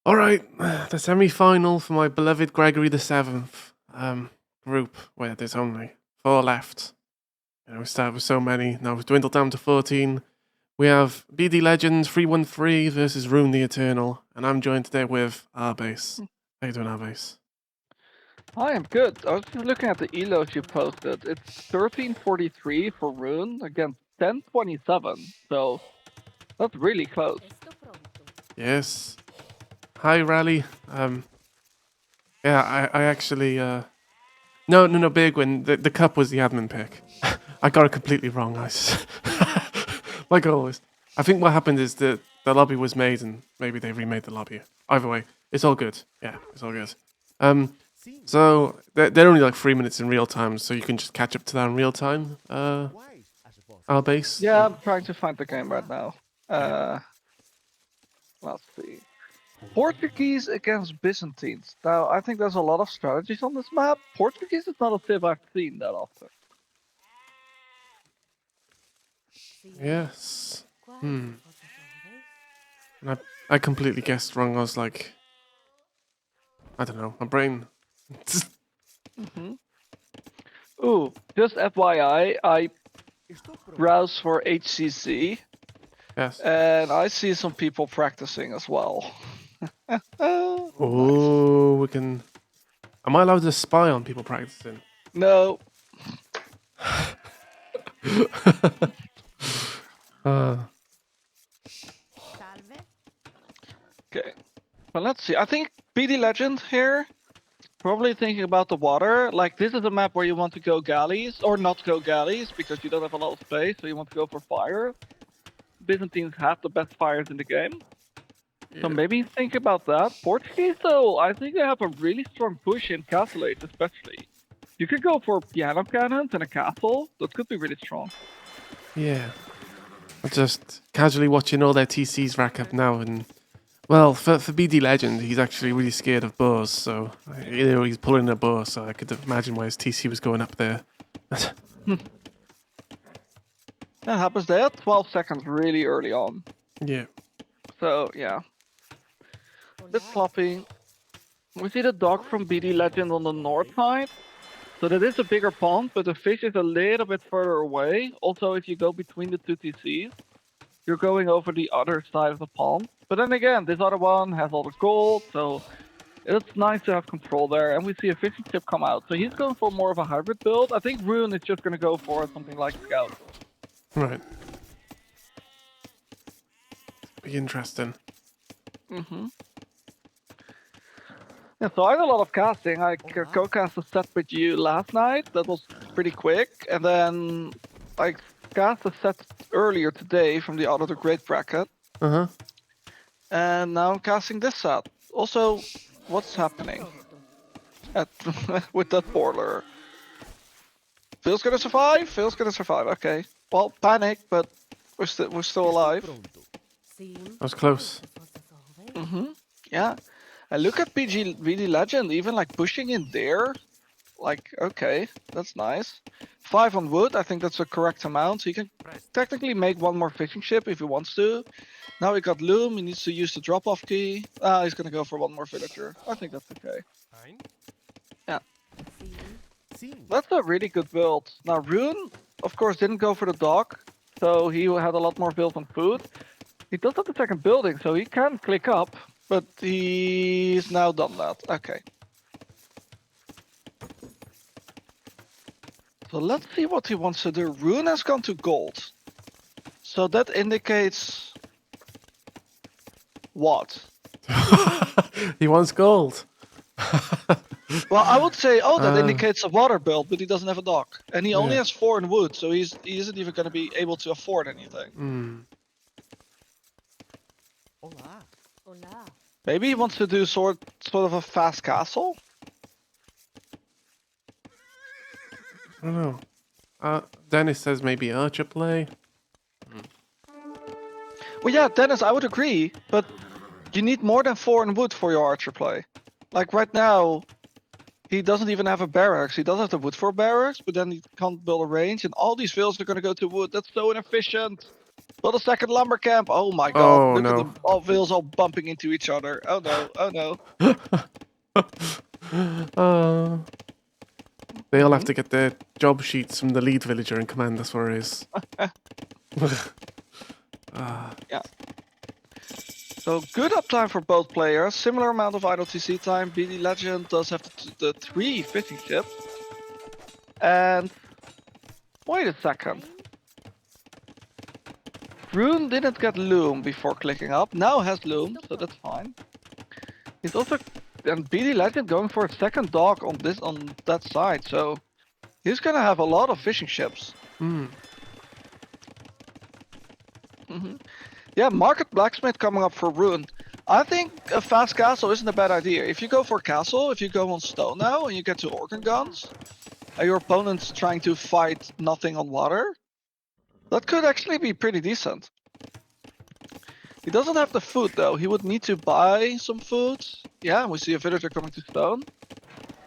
All right, the semi-final for my beloved Gregory VII group, where there's only 4 left. We started with so many, now we've dwindled down to 14. We have BDLegend313 versus RoonTheEternal, and I'm joined today with Rbase. How you doing, Rbase? Hi, I'm good. I was just looking at the elos you posted. It's 1343 for Rune against 1027, so that's really close. Yes. Hi, Rally. Yeah, I actually, no, big win. The cup was the admin pick. I got it completely wrong, like always. I think what happened is that the lobby was made and maybe they remade the lobby. Either way, it's all good. Yeah, it's all good. So they're only like 3 minutes in real time, so you can just catch up to that in real time. Our base. Yeah, I'm trying to find the game right now. Let's see. Portuguese against Byzantines. Now, I think there's a lot of strategies on this map. Portuguese is not a civ I've seen that often. Yes. And I completely guessed wrong. I was like, I don't know, my brain. Ooh, just FYI, I browse for HCC, Yes. and I see some people practicing as well. Oh, we can. Am I allowed to spy on people practicing? No. Okay. Well, let's see. I think BD Legend here, probably thinking about the water. Like, this is a map where you want to go galleys, or not go galleys, because you don't have a lot of space, so you want to go for fire. Byzantines have the best fires in the game. Yeah. So maybe think about that. Portuguese, though, I think they have a really strong push in Castle Age, especially. You could go for piano cannons and a castle. That could be really strong. Yeah. I'm just casually watching all their TCs rack up now, and well, for BD Legend, he's actually really scared of bows, so he's pulling a bow, so I could imagine why his TC was going up there. That happens there. 12 seconds really early on. Yeah. So, yeah. Bit sloppy. We see the dog from BD Legend on the north side. So that is a bigger pond, but the fish is a little bit further away. Also, if you go between the two TCs, you're going over the other side of the pond. But then again, this other one has all the gold, so it's nice to have control there. And we see a fishing ship come out. So he's going for more of a hybrid build. I think Rune is just going to go for something like Scout. Right. Be interesting. Yeah, so I had a lot of casting. I co-cast a set with you last night. That was pretty quick. And then I cast a set earlier today from the Out of the Great Bracket. And now I'm casting this set. Also, what's happening with that boiler? Phil's gonna survive? Phil's gonna survive, okay. Well, panic, but we're still alive. That was close. Yeah. And look at BD Legend, even like pushing in there. Like, okay, that's nice. 5 on wood, I think that's the correct amount. So he can technically make one more fishing ship if he wants to. Now he got loom, he needs to use the drop-off key. He's gonna go for one more villager. I think that's okay. Yeah. That's a really good build. Now Rune, of course, didn't go for the dock, so he had a lot more build on food. He does have the second building, so he can click up, but he's now done that. Okay. So let's see what he wants to do. Rune has gone to gold. So that indicates what? He wants gold. Well, I would say, that indicates a water build, but he doesn't have a dock. And he only has 4 in wood, so he isn't even going to be able to afford anything. Maybe he wants to do sort of a fast castle? I don't know. Dennis says maybe archer play. Well, yeah, Dennis, I would agree, but you need more than 4 in wood for your archer play. Like right now, he doesn't even have a barracks. He does have the wood for barracks, but then he can't build a range, and all these villas are going to go to wood. That's so inefficient. Build a second lumber camp. Oh my god. Oh, Look at no. the all wheels all bumping into each other. Oh no. Oh no. They all have to get their job sheets from the lead villager in command, that's where it is. Yeah. So good uptime for both players. Similar amount of idle TC time. BD Legend does have the 3 fishing ships. And wait a second. Rune didn't get Loom before clicking up. Now has Loom, so that's fine. He's also and BD Legend going for a second dock on that side, so he's gonna have a lot of fishing ships. Yeah, Market Blacksmith coming up for Rune. I think a fast castle isn't a bad idea. If you go for a castle, if you go on stone now and you get to organ guns, and your opponent's trying to fight nothing on water, that could actually be pretty decent. He doesn't have the food though. He would need to buy some food. Yeah, we see a villager coming to stone.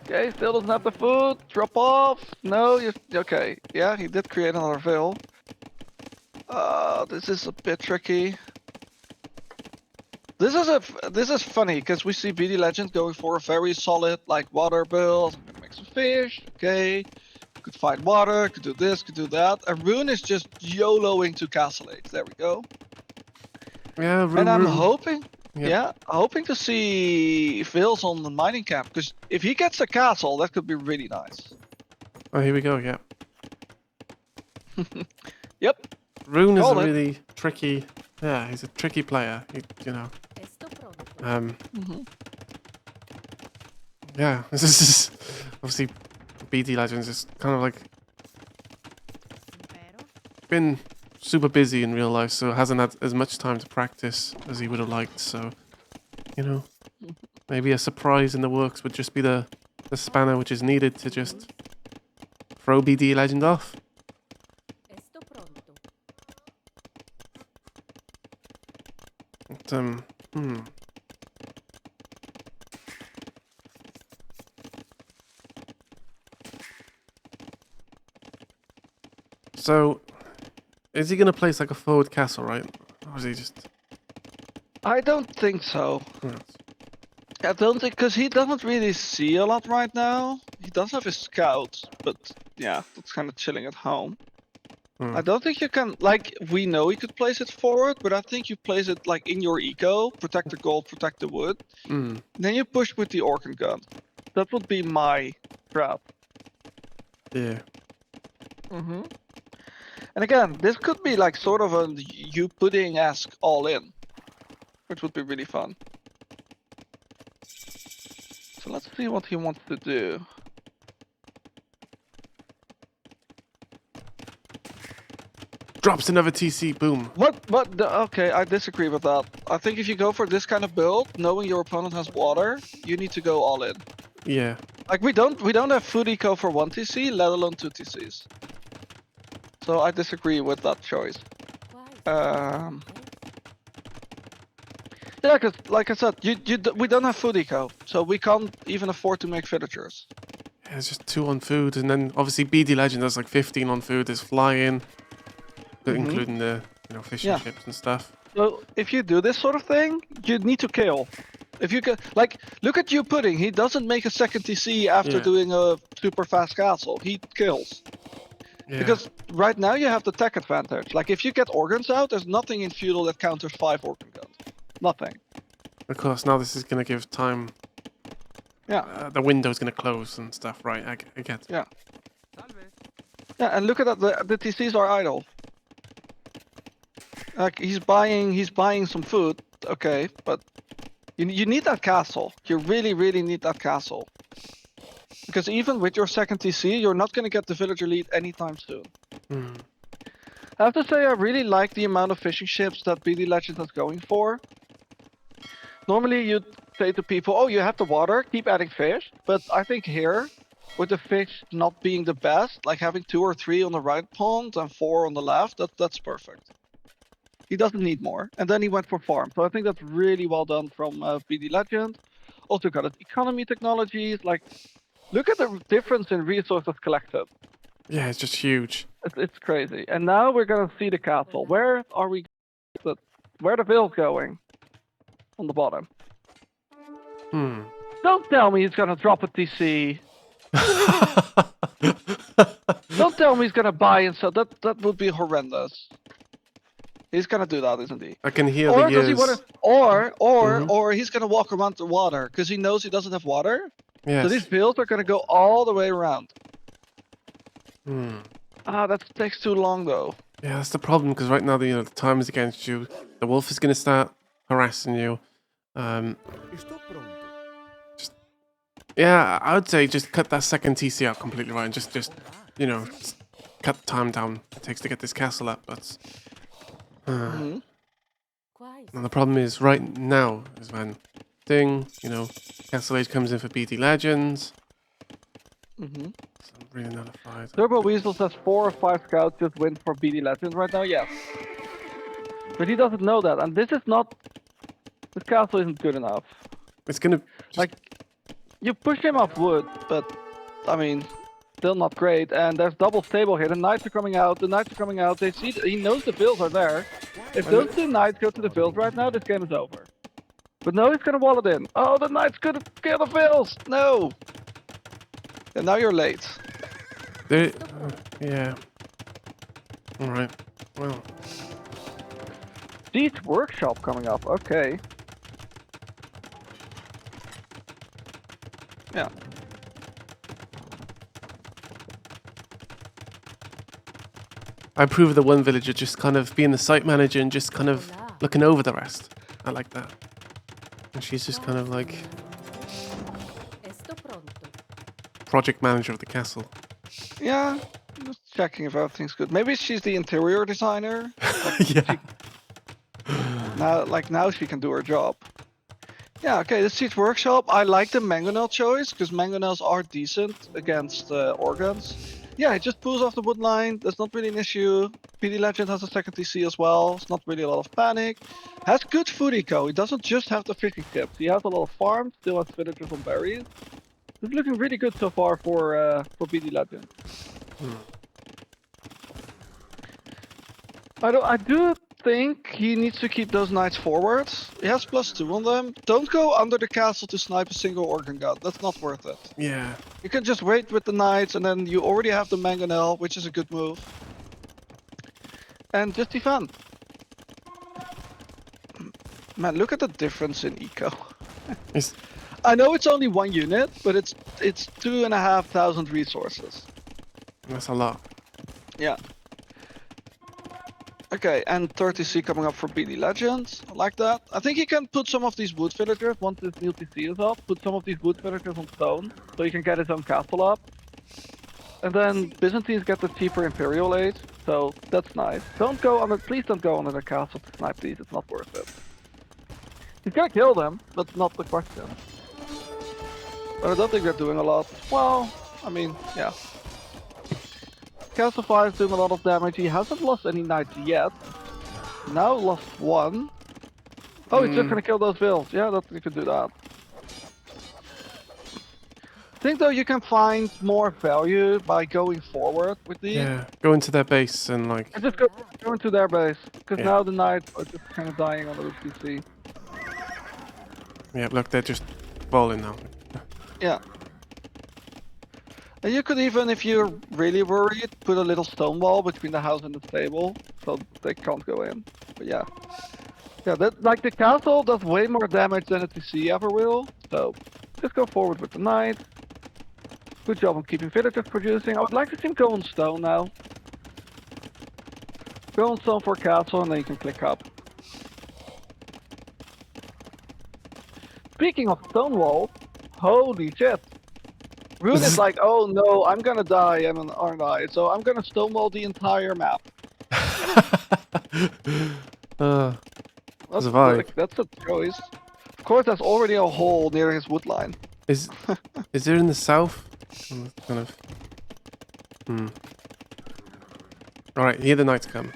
Okay, still doesn't have the food. Drop off. No, okay. Yeah, he did create another veil. This is a bit tricky. This is funny because we see BD Legend going for a very solid like water build. I'm gonna make some fish. Okay, could find water. Could do this. Could do that. And Rune is just YOLOing to castle age. There we go. Yeah, And I'm Rune. hoping, hoping to see Vils on the mining camp because if he gets a castle, that could be really nice. Oh, here we go, yeah. Yep. Rune is a Call it. really tricky, yeah, he's a tricky player, you know. Yeah, this is obviously BD Legends is kind of like been super busy in real life, so hasn't had as much time to practice as he would have liked. So, you know, maybe a surprise in the works would just be the spanner which is needed to just throw BD Legend off. But, So, is he gonna place like a forward castle, right? Or is he just? I don't think so. Yes. I don't think because he doesn't really see a lot right now. He does have his scouts, but yeah, that's kind of chilling at home. I don't think you can like we know you could place it forward, but I think you place it like in your eco, protect the gold, protect the wood. Then you push with the organ gun. That would be my trap. Yeah. And again, this could be like sort of a you pudding-esque all in, which would be really fun. So let's see what he wants to do. Drops another TC, boom. Okay, I disagree with that. I think if you go for this kind of build, knowing your opponent has water, you need to go all in. Yeah. Like we don't have food eco for 1 TC, let alone 2 TCs. So I disagree with that choice. Yeah, because like I said, we don't have food eco, so we can't even afford to make villagers. Yeah, it's just 2 on food, and then obviously BD Legend has like 15 on food. There's flying, including the fishing ships and stuff. So if you do this sort of thing, you need to kill. If you can, like, look at you pudding. He doesn't make a second TC after doing a super fast castle. He kills. Yeah. Because right now you have the tech advantage. Like if you get organs out, there's nothing in feudal that counters 5 organ guns. Nothing. Of course, now this is gonna give time. Yeah. The window's gonna close and stuff, right? I get. Yeah. Yeah, and look at that. The TCs are idle. Like he's buying some food. Okay, but you need that castle. You really need that castle. Because even with your second TC, you're not going to get the villager lead anytime soon. I have to say, I really like the amount of fishing ships that BD Legend is going for. Normally, you'd say to people, oh, you have the water, keep adding fish. But I think here, with the fish not being the best, like having 2 or 3 on the right pond and 4 on the left, that's perfect. He doesn't need more. And then he went for farm. So I think that's really well done from BD Legend. Also got his economy technologies, like... Look at the difference in resources collected. Yeah, it's just huge. It's crazy. And now we're gonna see the castle. Where are we? Where are the bills going? On the bottom. Hmm. Don't tell me he's gonna drop a TC. Don't tell me he's gonna buy and sell. That would be horrendous. He's gonna do that, isn't he? I can hear Or the does he years. wanna? Or he's gonna walk around the water because he knows he doesn't have water. Yes. So these bills are gonna go all the way around. Hmm. Ah, that takes too long though. Yeah, that's the problem because right now the time is against you. The wolf is gonna start harassing you. Yeah, I would say just cut that second TC out completely, right? And just just cut the time down it takes to get this castle up. But now the problem is right now is when Castle Age comes in for BD Legends. So I'm really nullified. Turbo Weasel says 4 or 5 scouts just win for BD Legends right now. Yes, but he doesn't know that, and this is not. This castle isn't good enough. It's gonna Like, you push him off wood, but I mean, still not great. And there's double stable here. The knights are coming out. The knights are coming out. They see. He knows the bills are there. If those 2 knights go to the bills right now, this game is over. But no, he's gonna wall it in. Oh, the knights could kill the bills. No. And now you're late. yeah. All right. Well. Siege workshop coming up. Okay. Yeah. I approve of the one villager just kind of being the site manager and just kind of looking over the rest. I like that. And she's just kind of like project manager of the castle. Yeah. Just checking if everything's good. Maybe she's the interior designer. Yeah. Now she can do her job. Yeah, okay, the Siege Workshop. I like the mangonel choice, because mangonels are decent against organs. Yeah, it just pulls off the wood line. That's not really an issue. PD Legend has a second TC as well. It's not really a lot of panic. Has good food eco. He doesn't just have the fishing tips. He has a lot of farms, still has villagers on berries. It's looking really good so far for BD Legend. I do think he needs to keep those knights forward. He has +2 on them. Don't go under the castle to snipe a single organ god. That's not worth it. Yeah. You can just wait with the knights, and then you already have the mangonel, which is a good move. And just defend. Man, look at the difference in eco. I know it's only 1 unit, but it's 2,500 resources. That's a lot. Yeah. Okay, and 30C coming up for BD Legends. I like that. I think you can put some of these wood villagers, once this new TC is up, put some of these wood villagers on stone, so he can get his own castle up. And then Byzantines get the cheaper Imperial Age, so that's nice. Please don't go under the castle to snipe these, it's not worth it. He's gonna kill them, that's not the question. But I don't think they're doing a lot. Well, I mean, yeah. Castle 5 is doing a lot of damage. He hasn't lost any knights yet. Now lost 1. Oh, he's just gonna kill those vills. Yeah, you can do that. I think though you can find more value by going forward with these. Yeah, go into their base and like. And just go into their base, because now the knights are just kind of dying on the PC. Yeah, look, they're just falling now. Yeah. And you could even, if you're really worried, put a little stone wall between the house and the stable, so they can't go in. But yeah. Yeah, the castle does way more damage than a TC ever will, so just go forward with the knight. Good job on keeping villagers producing. I would like to see him go on stone now. Go on stone for castle and then you can click up. Speaking of stone wall, holy shit. Roon is like, oh no, I'm gonna die, aren't I? So I'm gonna stonewall the entire map. That's a vibe. That's a choice. Of course, there's already a hole near his wood line. Is there in the south? Kind of. Alright, here the knights come.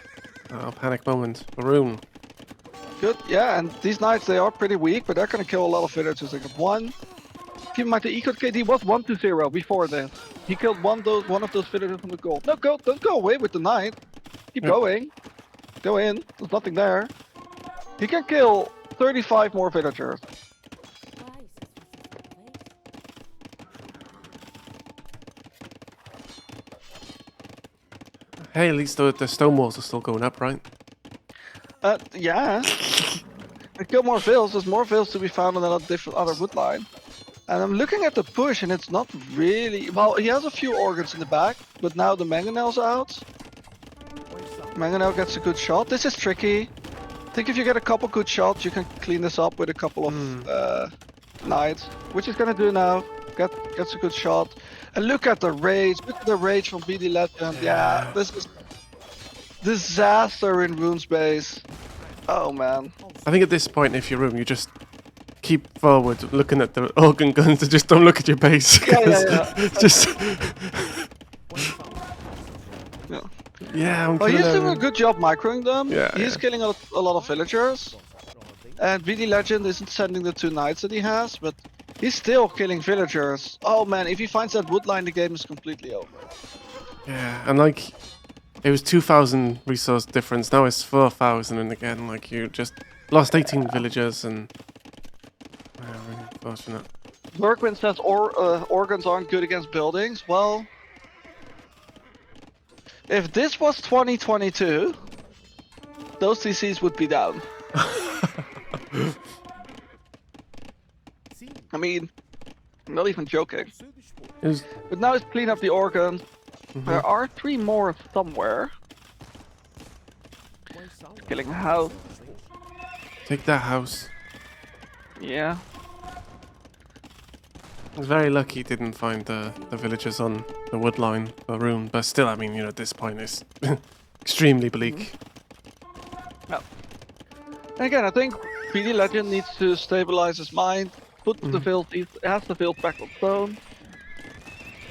Panic moment. Roon. Good, yeah, and these knights, they are pretty weak, but they're gonna kill a lot of villagers. They got 1, Keep in mind the eco KD was 1-0 before this. He killed one of those villagers from the gold. No, don't go away with the knight. Keep going. Go in. There's nothing there. He can kill 35 more villagers. Hey, at least the stone walls are still going up, right? Yeah. I kill more vills. There's more vills to be found on a different other wood line. And I'm looking at the push, and it's not really. Well, he has a few organs in the back, but now the mangonel's out. Mangonel gets a good shot. This is tricky. I think if you get a couple good shots, you can clean this up with a couple of knights, which he's gonna do now. Gets a good shot. And look at the rage. Look at the rage from BD Legend. Yeah, this is disaster in Rune's base. Oh man. I think at this point, if you're Roon, you just keep forward, looking at the organ guns, and just don't look at your base. Yeah. Just. Yeah. Yeah, I'm Well, he's doing a them. good job microing them. Yeah, He's killing a lot of villagers. And BD Legend isn't sending the 2 knights that he has, but he's still killing villagers. Oh man, if he finds that wood line, the game is completely over. Yeah, and like, it was 2,000 resource difference, now it's 4,000, and again, like, you just lost 18 villagers, and... really unfortunate. Bergwin says organs aren't good against buildings. Well, if this was 2022, those TCs would be down. I mean, I'm not even joking. But now it's clean up the organ. There are 3 more somewhere. Killing a house. Take that house. Yeah. I was very lucky he didn't find the villagers on the wood line for Roon, but still, I mean, you know, at this point it's extremely bleak. Yeah. And again, I think BD Legend needs to stabilize his mind, put the build, he has the build back on stone.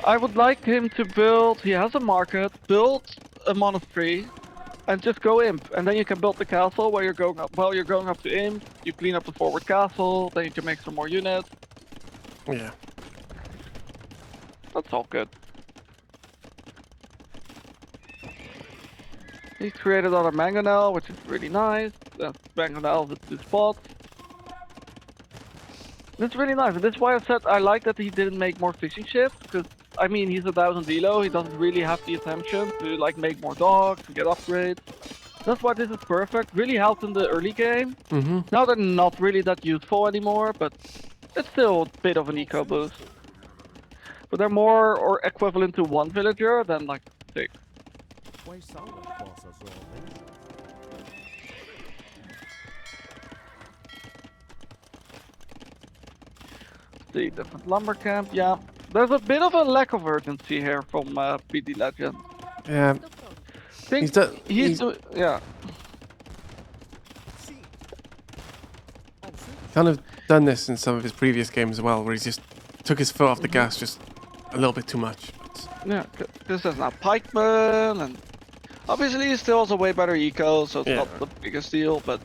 I would like him to build, he has a market, build a monastery, and just go imp. And then you can build the castle while you're going up. While you're going up to imp, you clean up the forward castle, then you can make some more units. Yeah. That's all good. He's created another mangonel, which is really nice. That's mangonel with 2 spots. That's really nice, and that's why I said I like that he didn't make more fishing ships, because I mean he's 1000 elo, he doesn't really have the attention to like make more dogs, to get upgrades. That's why this is perfect, really helped in the early game. Now they're not really that useful anymore, but it's still a bit of an eco boost. But they're more or equivalent to 1 villager than like 6. The different lumber camp, yeah. There's a bit of a lack of urgency here from BD Legend. Yeah. I think yeah. Kind of done this in some of his previous games as well, where he's just took his foot off the gas just a little bit too much. But... Yeah, because there's now pikemen, and obviously he still has a way better eco, so it's not the biggest deal, but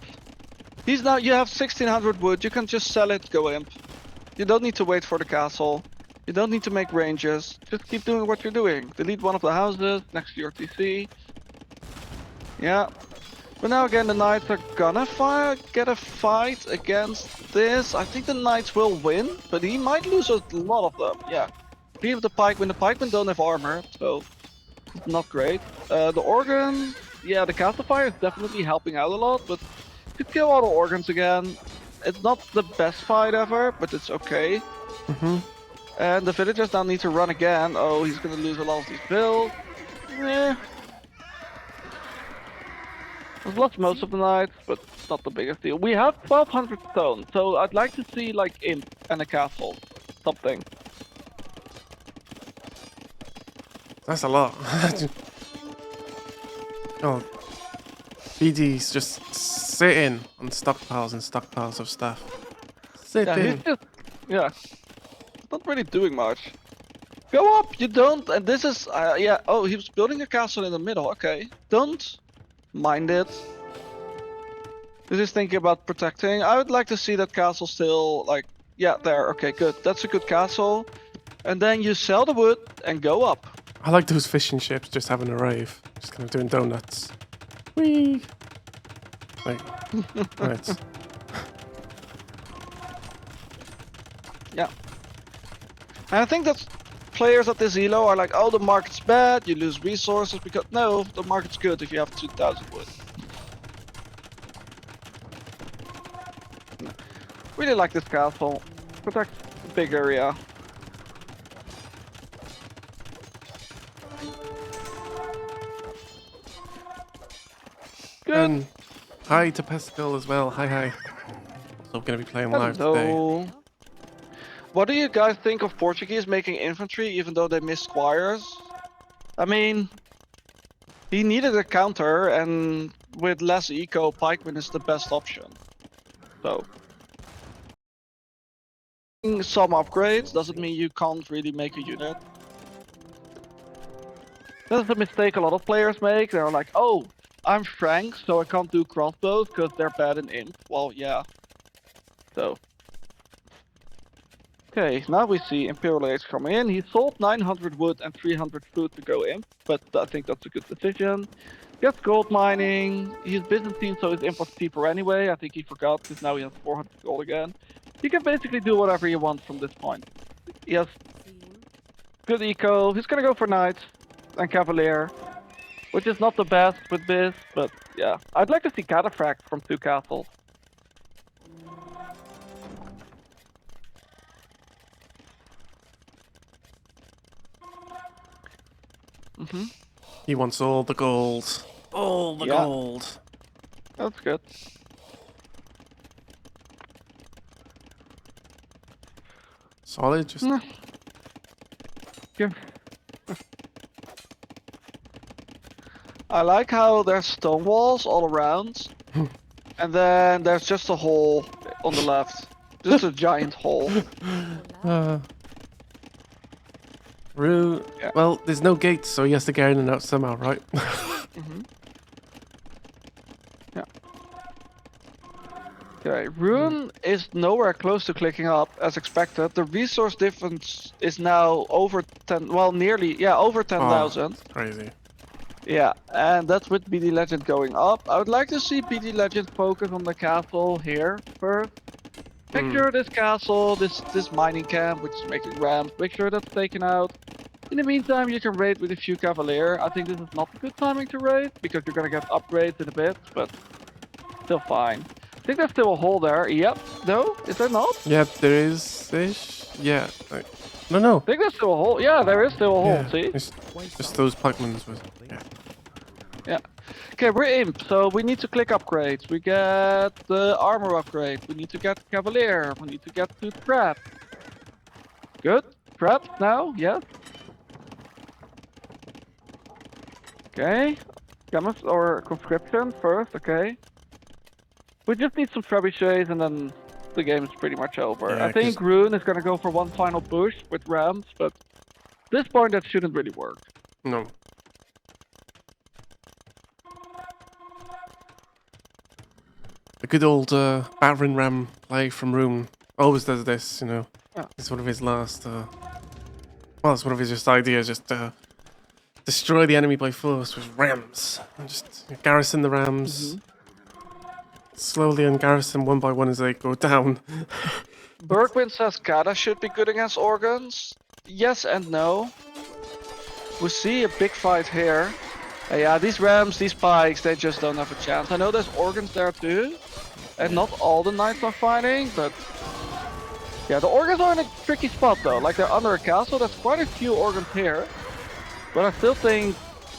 he's now, you have 1600 wood, you can just sell it, go imp. You don't need to wait for the castle. You don't need to make ranges. Just keep doing what you're doing. Delete one of the houses next to your TC. Yeah. But now again, the knights are gonna get a fight against this. I think the knights will win, but he might lose a lot of them. Yeah. Leave the pikemen. The pikemen don't have armor, so it's not great. The organ, yeah, the castle fire is definitely helping out a lot, but to kill all the organs again, it's not the best fight ever, but it's okay. And the villagers now need to run again. Oh, he's gonna lose a lot of these builds. Eh. I've lost most of the knights, but it's not the biggest deal. We have 1200 stone, so I'd like to see like imp and a castle. Something. That's a lot. Oh, BD's just sitting on stockpiles and stockpiles of stuff. Sitting. He's just, not really doing much. Go up, you don't, and this is, oh, he was building a castle in the middle, okay. Don't mind it. This is thinking about protecting. I would like to see that castle still, like, Yeah, there. Okay, good. That's a good castle. And then you sell the wood and go up. I like those fishing ships just having a rave, just kind of doing donuts. Whee! Like, right. Yeah. And I think that players at this elo are like, oh, the market's bad, you lose resources, because no, the market's good if you have 2,000 wood. Really like this castle. Protects a big area. Good. And hi to Pascal as well. Hi. So I'm going to be playing live today. Hello. What do you guys think of Portuguese making infantry even though they miss squires? I mean, he needed a counter, and with less eco, pikeman is the best option. So, some upgrades doesn't mean you can't really make a unit. That's a mistake a lot of players make. They're like, oh, I'm Frank, so I can't do crossbows because they're bad in imp. Well, yeah. So. Okay, now we see Imperial Age coming in. He sold 900 wood and 300 food to go imp, but I think that's a good decision. Gets gold mining. He's Byzantine, so his imp was cheaper anyway. I think he forgot because now he has 400 gold again. He can basically do whatever he wants from this point. He has good eco. He's gonna go for knight and cavalier, which is not the best with this, but yeah. I'd like to see cataphract from 2 castles. He wants all the gold. All the gold. That's good. Solid, just... Yeah. I like how there's stone walls all around. And then there's just a hole on the left. Just a giant hole. Rue... Yeah. Well, there's no gates, so he has to get in and out somehow, right? Yeah. Okay, Rune is nowhere close to clicking up as expected. The resource difference is now over 10, well, nearly, yeah, over 10,000. Crazy. Yeah, and that's with BD Legend going up. I would like to see BD Legend focus on the castle here first. Make sure this castle, this mining camp, which is making ramps, make sure that's taken out. In the meantime, you can raid with a few cavalier. I think this is not a good timing to raid, because you're gonna get upgrades in a bit, but still fine. I think there's still a hole there. Yep. No? Is there not? Yeah, there is-ish. Yeah. Like, no. I think there's still a hole. Yeah, there is still a hole, Yeah, see? it's just those pikemen with... Yeah. Yeah. Okay, we're imp, so we need to click upgrades. We get the armor upgrade. We need to get cavalier. We need to get to trap. Good. Trap now, yes. Okay. Chemist or conscription first, okay. We just need some trebuchets and then the game is pretty much over. Yeah, I think Rune is gonna go for one final push with rams, but at this point that shouldn't really work. No. A good old battering ram play from Rune always does this, you know. Yeah. It's one of his last... well, it's one of his just ideas, just destroy the enemy by force with rams. And just garrison the rams. Slowly ungarrison one by one as they go down. Bergwin says Kada should be good against organs. Yes and no. We see a big fight here. Yeah, these rams, these pikes, they just don't have a chance. I know there's organs there too. And not all the knights are fighting, but... yeah, the organs are in a tricky spot though. Like they're under a castle, there's quite a few organs here. But I still think...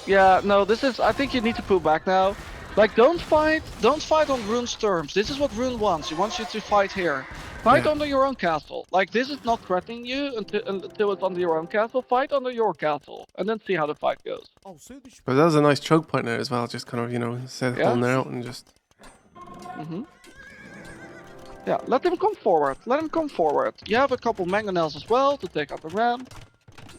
yeah, no, this is... I think you need to pull back now. Like, don't fight on Rune's terms. This is what Rune wants. He wants you to fight here. Fight under your own castle. Like, this is not threatening you until it's under your own castle. Fight under your castle, and then see how the fight goes. But that was a nice choke point there as well, just kind of, you know, settling out and just... Yeah, let him come forward. Let him come forward. You have a couple mangonels as well to take out the ram.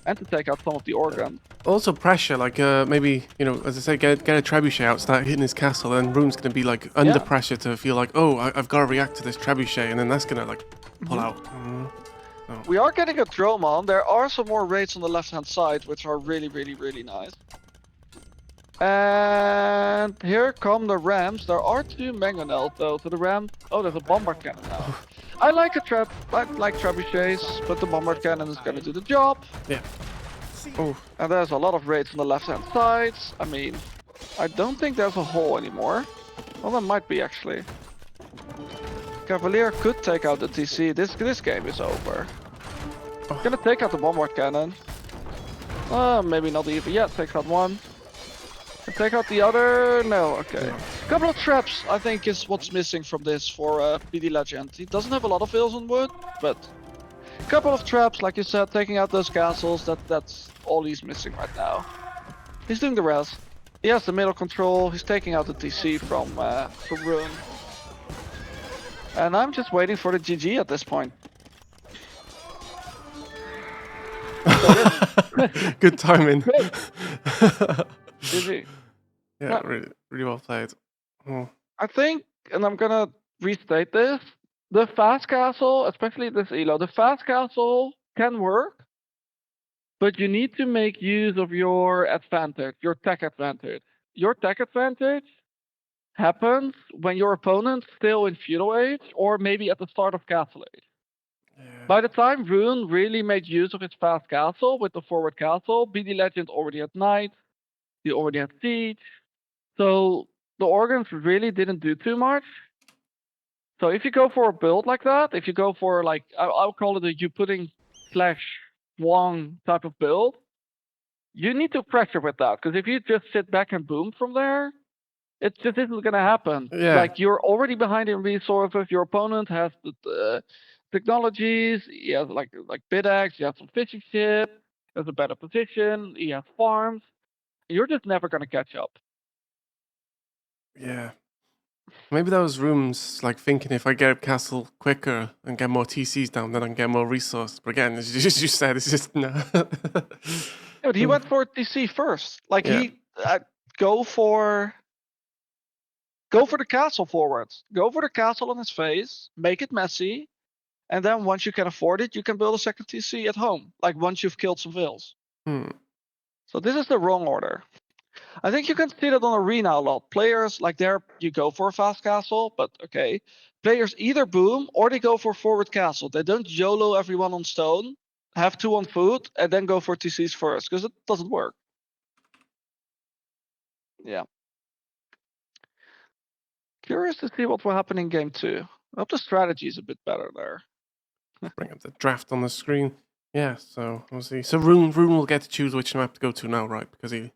And to take out some of the organ. Also pressure, like maybe, you know, as I say, get a trebuchet out, start hitting his castle, then Rune's going to be like under pressure to feel like, oh, I've got to react to this trebuchet, and then that's going to like pull Mhm. out. We are getting a drone on. There are some more raids on the left-hand side, which are really, really, really nice. And here come the rams. There are 2 mangonels though to the ram. Oh, there's a bombard cannon now. I like a trap. I like trebuchets, but the bombard cannon is gonna do the job. Yeah. Oh. And there's a lot of raids on the left-hand side. I mean, I don't think there's a hole anymore. Well, there might be actually. Cavalier could take out the TC. This game is over. Gonna take out the bombard cannon. Maybe not even yet. Take out one. And take out the other. No, okay. No. Couple of traps, I think, is what's missing from this for BD Legend. He doesn't have a lot of fills on wood, but couple of traps, like you said, taking out those castles. That's all he's missing right now. He's doing the rest. He has the middle control. He's taking out the TC from Roon. And I'm just waiting for the GG at this point. Good timing. GG. Yeah, really, really well played. Oh. I think, and I'm gonna restate this, the fast castle, especially this elo, the fast castle can work, but you need to make use of your advantage, your tech advantage. Your tech advantage happens when your opponent's still in feudal age, or maybe at the start of castle age. Yeah. By the time Roon really made use of his fast castle with the forward castle, BD Legend already had knight, he already had siege, so the organs really didn't do too much. So if you go for a build like that, if you go for like, I'll call it a you pudding / Wong type of build, you need to pressure with that. Because if you just sit back and boom from there, it just isn't going to happen. Yeah. Like you're already behind in resources. Your opponent has the technologies. He has like Bidax. He has some fishing ship. He has a better position. He has farms. You're just never going to catch up. Yeah. Maybe those rooms, like thinking if I get a castle quicker and get more TCs down, then I can get more resource. But again, as you said, it's just no. But he went for TC first. Like Yeah. he go for the castle forwards. Go for the castle on his face. Make it messy. And then once you can afford it, you can build a second TC at home. Like once you've killed some vills. So this is the wrong order. I think you can see that on Arena a lot. Players, like there, you go for a fast castle, but okay. Players either boom or they go for forward castle. They don't YOLO everyone on stone, have 2 on foot, and then go for TCs first, because it doesn't work. Yeah. Curious to see what will happen in game 2. I hope the strategy is a bit better there. Bring up the draft on the screen. Yeah, so we'll see. So Roon will get to choose which map to go to now, right? Because he.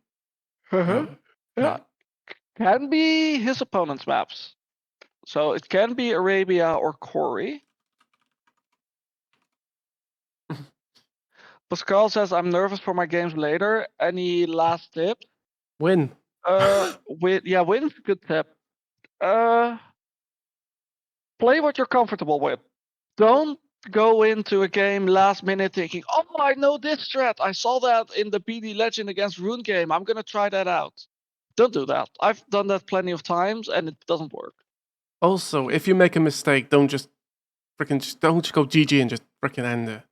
Yeah. Can be his opponent's maps. So it can be Arabia or Corey. Pascal says, I'm nervous for my games later. Any last tip? Win. Win's a good tip. Play what you're comfortable with. Don't go into a game last minute thinking, oh, I know this strat. I saw that in the BD Legend against Roon game. I'm going to try that out. Don't do that. I've done that plenty of times and it doesn't work. Also, if you make a mistake, don't just go GG and just freaking end it.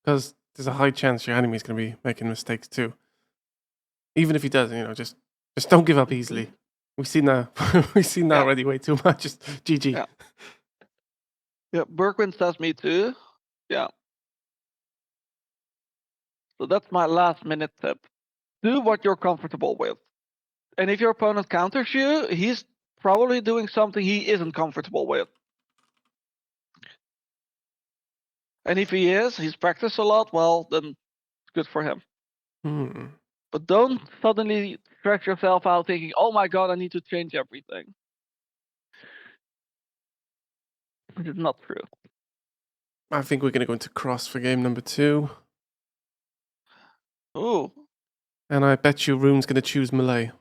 Because there's a high chance your enemy's going to be making mistakes too. Even if he does, just don't give up easily. We've seen that. We've seen that already way too much. Just GG. Yeah, Bergwin says me too. Yeah. So that's my last minute tip. Do what you're comfortable with. And if your opponent counters you, he's probably doing something he isn't comfortable with. And if he is, he's practiced a lot, well, then it's good for him. But don't suddenly stress yourself out thinking, oh my god, I need to change everything. This is not true. I think we're going to go into cross for game number 2. Ooh. And I bet you Roon's going to choose melee.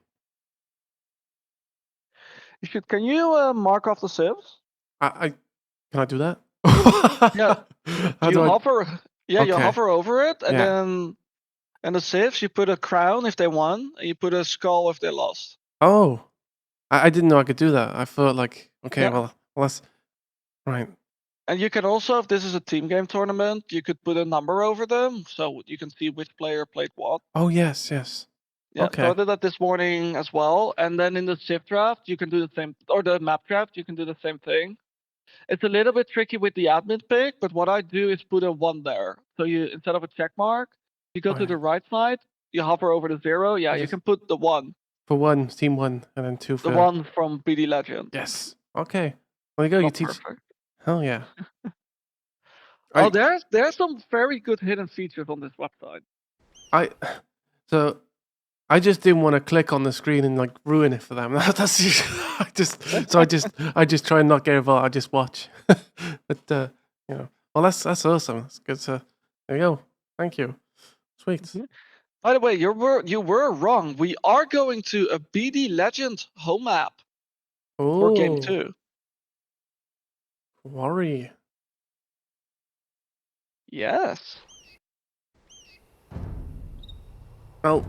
Can you mark off the civs? Can I do that? Yeah. You hover. Yeah, you hover over it, and then the civs you put a crown if they won, and you put a skull if they lost. Oh, I didn't know I could do that. I thought like, okay, well that's right. And you can also, if this is a team game tournament, you could put a number over them, so you can see which player played what. Oh yes, yes. Yeah, so I Okay. did that this morning as well. And then in the shift draft, you can do the same, or the map draft, you can do the same thing. It's a little bit tricky with the admin pick, but what I do is put a 1 there. So you, instead of a check mark, you go to the right side, you hover over the 0. Yeah, you Just can put the 1. for one, team 1, and then 2 The for... 1 from BD Legend. Yes. Okay. There you go, you Not teach... perfect. Hell yeah. Oh, there's some very good hidden features on this website. So I just didn't want to click on the screen and like ruin it for them. That's I just try and not get involved. I just watch. But well, that's awesome. That's good. So there you go. Thank you. Sweet. By the way, you were wrong. We are going to a BD Legend home map for game Oh, 2. worry. Yes. Well,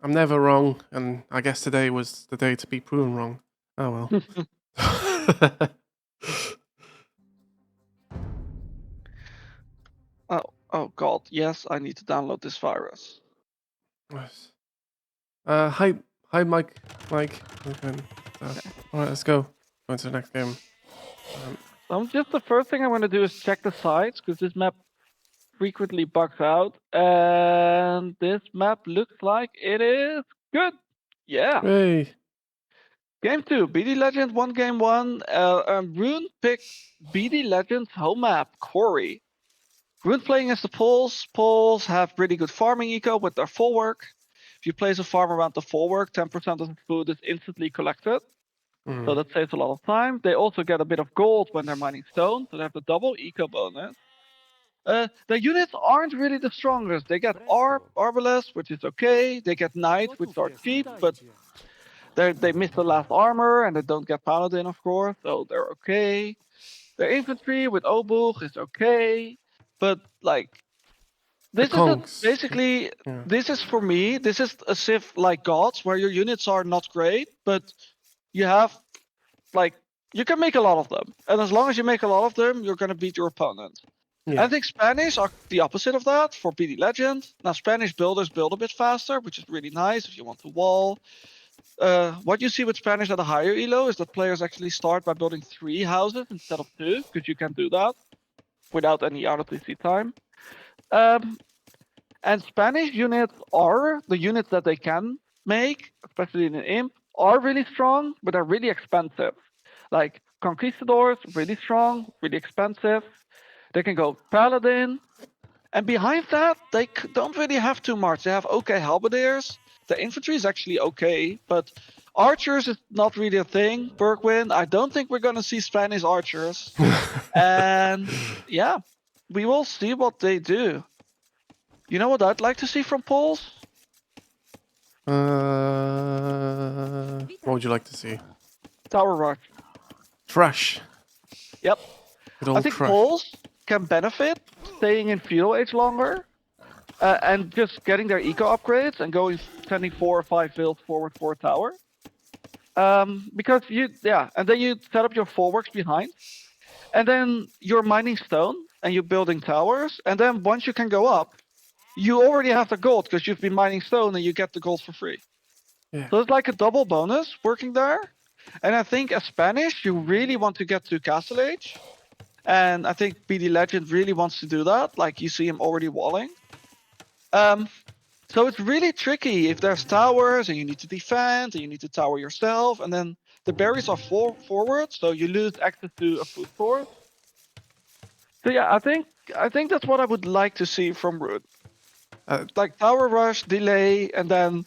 I'm never wrong, and I guess today was the day to be proven wrong. Oh well. Oh god, yes, I need to download this virus. Yes. Hi, Mike. Mike. Okay. All right, let's go. Go to the next game. Just the first thing I want to do is check the sites, because this map frequently bugs out, and this map looks like it is good. Yeah. Hey. Game 2, BD Legend 1 game 1. Rune picked BD Legend's home map, Quarry. Rune playing as the Poles. Poles have really good farming eco with their full work. If you place a farm around the full work, 10% of the food is instantly collected. So that saves a lot of time. They also get a bit of gold when they're mining stone, so they have the double eco bonus. The units aren't really the strongest. They get Arbalest, which is okay. They get Knight, which are cheap, but they miss the last armor and they don't get Paladin, of course, so they're okay. Their infantry with Obuch is okay, but like this is basically this is for me. This is a Civ like Gods, where your units are not great, but you have like you can make a lot of them, and as long as you make a lot of them, you're gonna beat your opponent. Yeah. I think Spanish are the opposite of that for BD Legend. Now Spanish builders build a bit faster, which is really nice if you want to wall. What you see with Spanish at a higher elo is that players actually start by building 3 houses instead of 2, because you can do that without any RTC time. And Spanish units are the units that they can make, especially in an imp, are really strong, but they're really expensive. Like Conquistadors, really strong, really expensive. They can go Paladin. And behind that, they don't really have too much. They have okay halberdiers. The infantry is actually okay, but archers is not really a thing. Bergwin, I don't think we're going to see Spanish archers. And yeah, we will see what they do. You know what I'd like to see from Poles? What would you like to see? Tower Rush. Trash. Yep. Good old I think trash. Poles can benefit staying in feudal age longer. And just getting their eco upgrades and sending 4 or 5 builds forward for a tower. Because and then you set up your forwarks behind, and then you're mining stone and you're building towers, and then once you can go up, you already have the gold because you've been mining stone and you get the gold for free. Yeah. So it's like a double bonus working there. And I think as Spanish, you really want to get to Castle Age. And I think BD Legend really wants to do that. Like you see him already walling. So it's really tricky if there's towers and you need to defend and you need to tower yourself, and then the berries are forward, so you lose access to a food source. So yeah, I think that's what I would like to see from Root. Like tower rush, delay, and then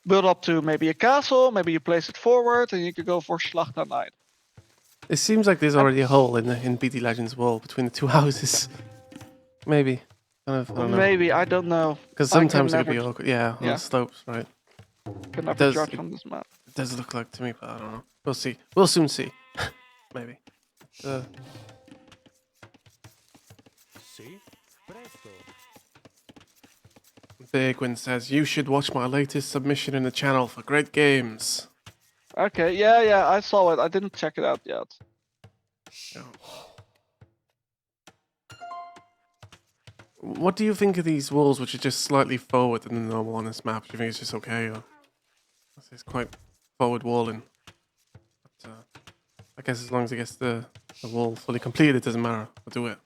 build up to maybe a castle, maybe you place it forward, and you could go for Schlachter Knight. It seems like there's already a hole in BD Legends wall between the 2 houses. Maybe. I don't know. Maybe, I don't know. Because sometimes it could be awkward. Yeah, on the slopes, right? Can never judge on this map. It does look like to me, but I don't know. We'll see. We'll soon see. Maybe. Big Win says, you should watch my latest submission in the channel for great games. Okay, yeah, I saw it. I didn't check it out yet. What do you think of these walls, which are just slightly forward than the normal on this map? Do you think it's just okay, or it's quite forward walling? But, I guess as long as it gets the wall fully completed, it doesn't matter. I'll do it.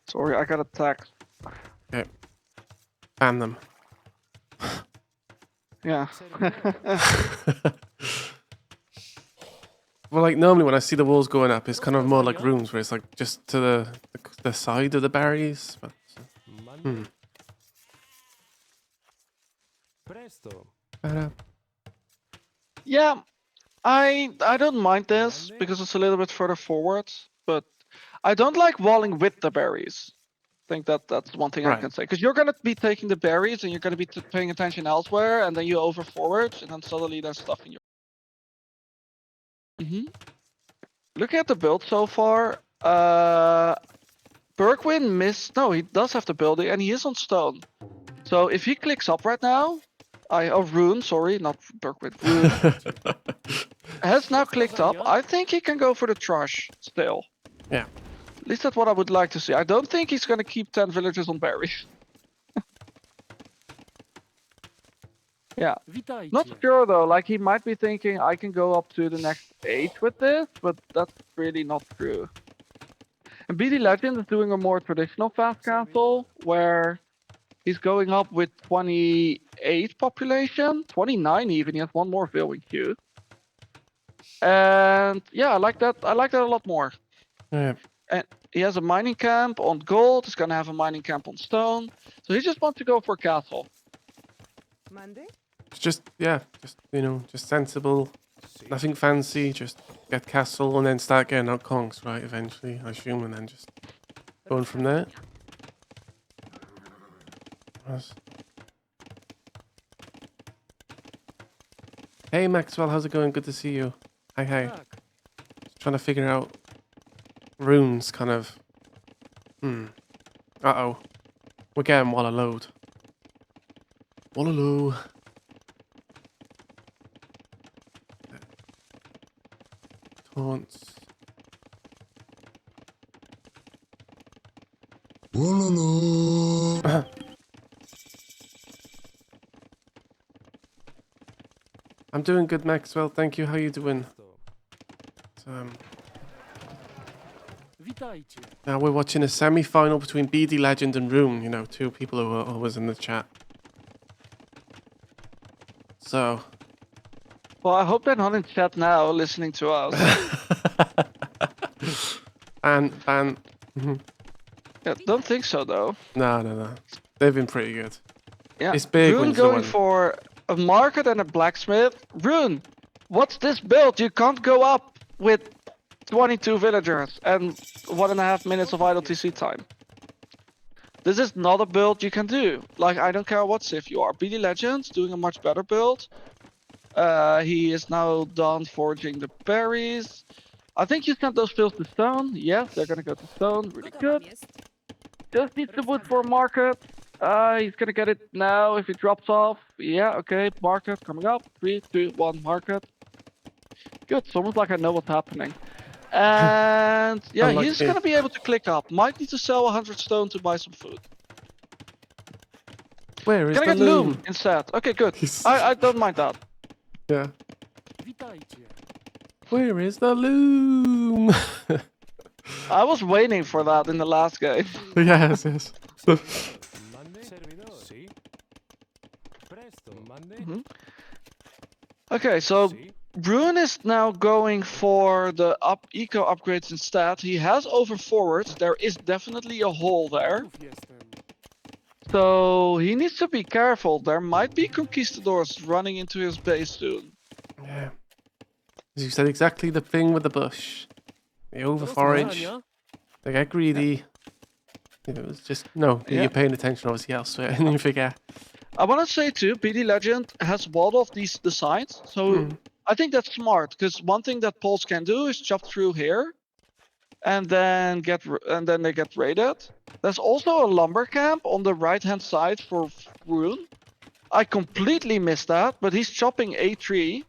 Sorry, I got attacked. Okay. Ban them. Yeah. Well, like normally when I see the walls going up, it's kind of more like rooms where it's like just to the side of the berries. But Yeah, I don't mind this because it's a little bit further forward, but I don't like walling with the berries. I think that's one thing I Right. can say, because you're gonna be taking the berries and you're gonna be paying attention elsewhere, and then you over forward, and then suddenly there's stuff in your. Looking at the build so far, Bergwin missed. No, he does have the building, and he is on stone. So if he clicks up right now, Rune, sorry, not Bergwin, Rune has now clicked up. I think he can go for the trash still. Yeah. At least that's what I would like to see. I don't think he's gonna keep 10 villagers on berries. Yeah. Not sure though, like he might be thinking I can go up to the next 8 with this, but that's really not true. And BDLegend is doing a more traditional fast castle where he's going up with 28 population, 29 even, he has one more vill in queue. And yeah, I like that a lot more. Yeah. And he has a mining camp on gold, he's gonna have a mining camp on stone. So he just wants to go for a castle. Monday? It's just just sensible, nothing fancy. Just get castle and then start getting out conks, right? Eventually, I assume, and then just going from there. Hey Maxwell, how's it going? Good to see you. Hi. Just trying to figure out runes, kind of. Uh-oh. We're getting Wallaloed. Wallaloo. Taunts. Wallaloo. I'm doing good, Maxwell. Thank you. How you doing? Now we're watching a semi-final between BDLegend and Roon. You know, two people who are always in the chat. So. Well, I hope they're not in chat now, listening to us. Yeah, don't think so though. No. They've been pretty good. Yeah. It's big. Rune going for a market and a blacksmith. Rune, what's this build? You can't go up with 22 villagers and 1.5 minutes of idle TC time. This is not a build you can do. Like, I don't care what civ you are. BDLegend doing a much better build. He is now done foraging the berries. I think you sent those fields to stone. Yes, they're gonna go to stone. Really good. Just needs the wood for market. He's gonna get it now if he drops off. Yeah, okay. Market coming up. 3, 2, 1, market. Good. It's almost like I know what's happening. And yeah, he's gonna be able to click up. Might need to sell 100 stone to buy some food. Where is Can I the get loom? instead? Okay, good. I don't mind that. Yeah. Where is the loom? I was waiting for that in the last game. Yes. Okay, so Rune is now going for the eco upgrades instead. He has over forwards. There is definitely a hole there. So he needs to be careful. There might be conquistadors running into his base soon. Yeah. As you said, exactly the thing with the bush. They over forage. They get greedy. It was just you're paying attention obviously elsewhere, and you figure. I want to say too, BDLegend has walled off the sides, so I think that's smart. Because one thing that Poles can do is chop through here, and then they get raided. There's also a lumber camp on the right-hand side for Rune. I completely missed that, but he's chopping A3.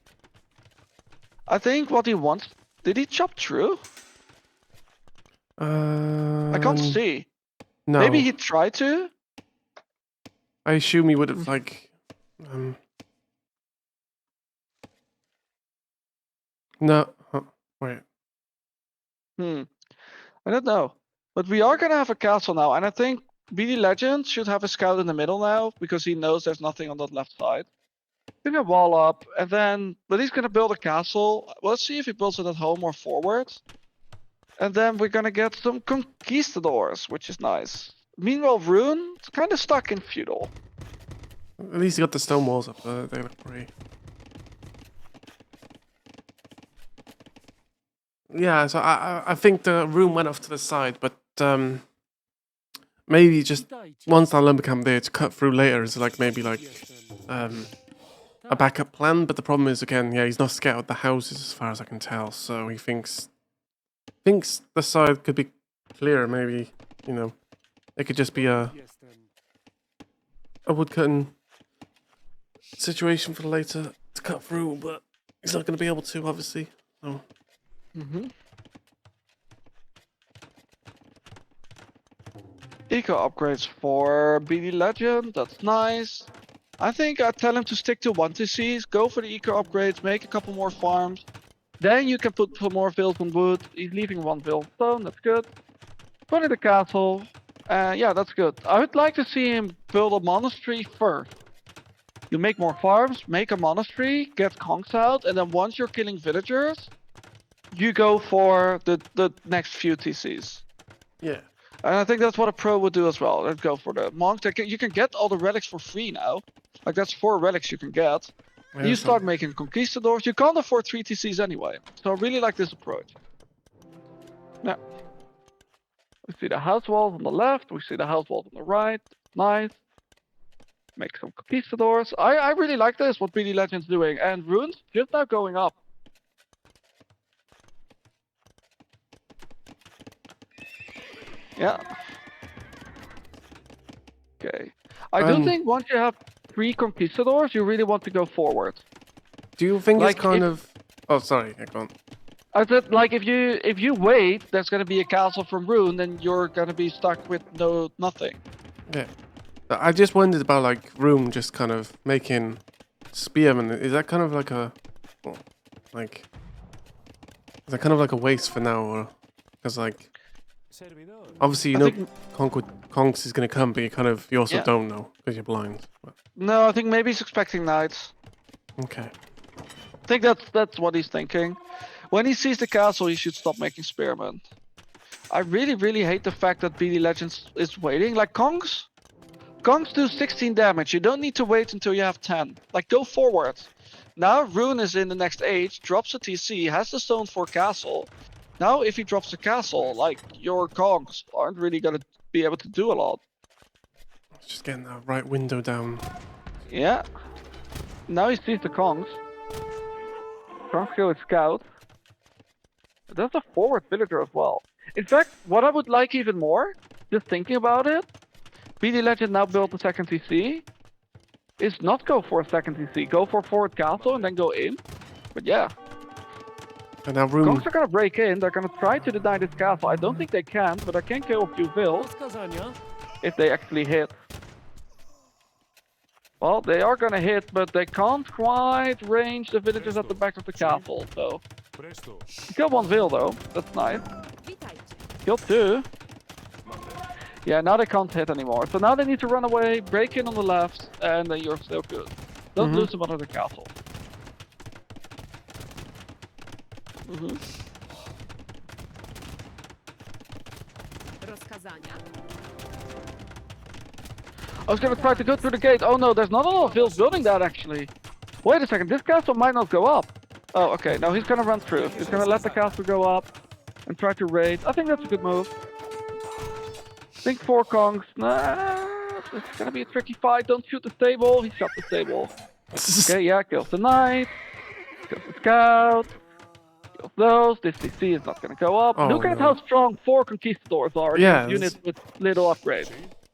I think what he wants. Did he chop through? I can't see. No. Maybe he tried to. I assume he would have like. No. Wait. I don't know. But we are gonna have a castle now, and I think BD Legend should have a scout in the middle now because he knows there's nothing on that left side. He's gonna wall up, and then but he's gonna build a castle. Let's see if he builds it at home or forward. And then we're gonna get some conquistadors, which is nice. Meanwhile, Rune is kind of stuck in feudal. At least he got the stone walls up. They look pretty. Yeah, so I think the room went off to the side, but maybe just once that lumber camp there to cut through later is like maybe like a backup plan. But the problem is again, yeah, he's not scouted the houses as far as I can tell, so he thinks the side could be clearer. Maybe it could just be a woodcutting situation for later to cut through, but he's not going to be able to, obviously. So. Eco upgrades for BD Legend, that's nice. I think I'd tell him to stick to 1 TCs, go for the eco upgrades, make a couple more farms. Then you can put some more vills on wood. He's leaving 1 vill stone, that's good. Put in the castle. Yeah, that's good. I would like to see him build a monastery first. You make more farms, make a monastery, get conks out, and then once you're killing villagers, you go for the next few TCs. Yeah. And I think that's what a pro would do as well. Let's go for the monk. You can get all the relics for free now. Like that's 4 relics you can get. Yeah, You start making conquistadors. You can't afford 3 TCs anyway. So I really like this approach. Yeah. We see the house walls on the left. We see the house walls on the right. Nice. Make some conquistadors. I really like this, what BD Legend's doing. And runes just now going up. Yeah. Okay. I do think once you have 3 conquistadors, you really want to go forward. Do you think Like it's kind of? Oh, sorry, I can't. I said, like, if you wait, there's gonna be a castle from Rune, then you're gonna be stuck with nothing. Yeah. I just wondered about like Room just kind of making spearmen. Is that kind of like a, well, like, is that kind of like a waste for now, or because like, obviously Conks is gonna come, but you also don't know because you're blind. But. No, I think maybe he's expecting knights. Okay. I think that's what he's thinking. When he sees the castle, he should stop making spearmen. I really hate the fact that BD Legends is waiting. Like Kongs do 16 damage. You don't need to wait until you have 10. Like go forward. Now Rune is in the next age, drops a TC, has the stone for castle. Now if he drops the castle, like your Kongs aren't really gonna be able to do a lot. Just getting that right window down. Yeah. Now he sees the Kongs. Kongs go with scout. That's a forward villager as well. In fact, what I would like even more, just thinking about it, BD Legend now built the second TC, is not go for a second TC, go for forward castle and then go in. But yeah. And now Room. Kongs are gonna break in, they're gonna try to deny this castle. I don't think they can, but I can kill a few vills if they actually hit. Well, they are gonna hit, but they can't quite range the villagers at the back of the castle, so. Kill 1 vill though, that's nice. Kill 2. Yeah, now they can't hit anymore. So now they need to run away, break in on the left, and then you're still good. Don't lose them under the castle. I was gonna try to go through the gate. Oh no, there's not a lot of vills building that actually. Wait a second, this castle might not go up. Oh, okay, no, he's gonna run through. He's gonna let the castle go up and try to raid. I think that's a good move. I think 4 Kongs. Nah, it's gonna be a tricky fight. Don't shoot the stable. He shot the stable. Okay, yeah, kills the knight. Kills the scout. Kills those. This TC is not gonna go up. Oh, Look at how strong 4 conquistadors are against units with little upgrades.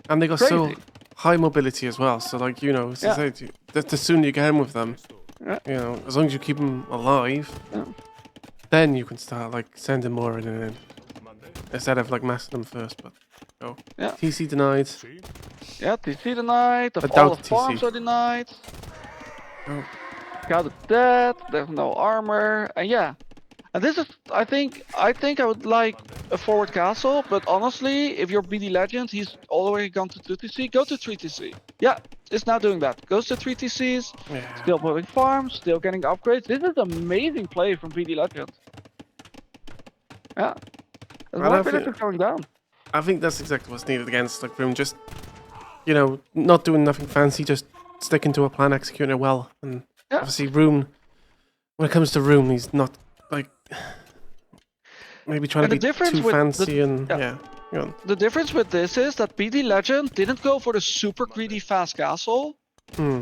And they got so high mobility as well. So like, the sooner you get in with them, as long as you keep them alive, then you can start like sending more in and in. instead of like massing them first. But go. Yeah. TC denied. Yeah, TC denied. I All doubt the farms TC. are denied. Oh. Scouted dead. There's no armor. And yeah. And this is, I think I would like a forward castle, but honestly, if you're BD Legend, he's already gone to 2TC, go to 3TC. Yeah, it's now doing that. Goes to 3TCs, Yeah. still building farms, still getting upgrades. This is amazing play from BD Legend. Yeah. And I why don't village feel- is going down? I think that's exactly what's needed against like Room. Just, you know, not doing nothing fancy, just sticking to a plan, executing it well. And Yeah. obviously Room, when it comes to Room, he's not like maybe trying And to the be difference too with fancy and yeah. yeah. You know, The difference with this is that BD Legend didn't go for the super greedy fast castle.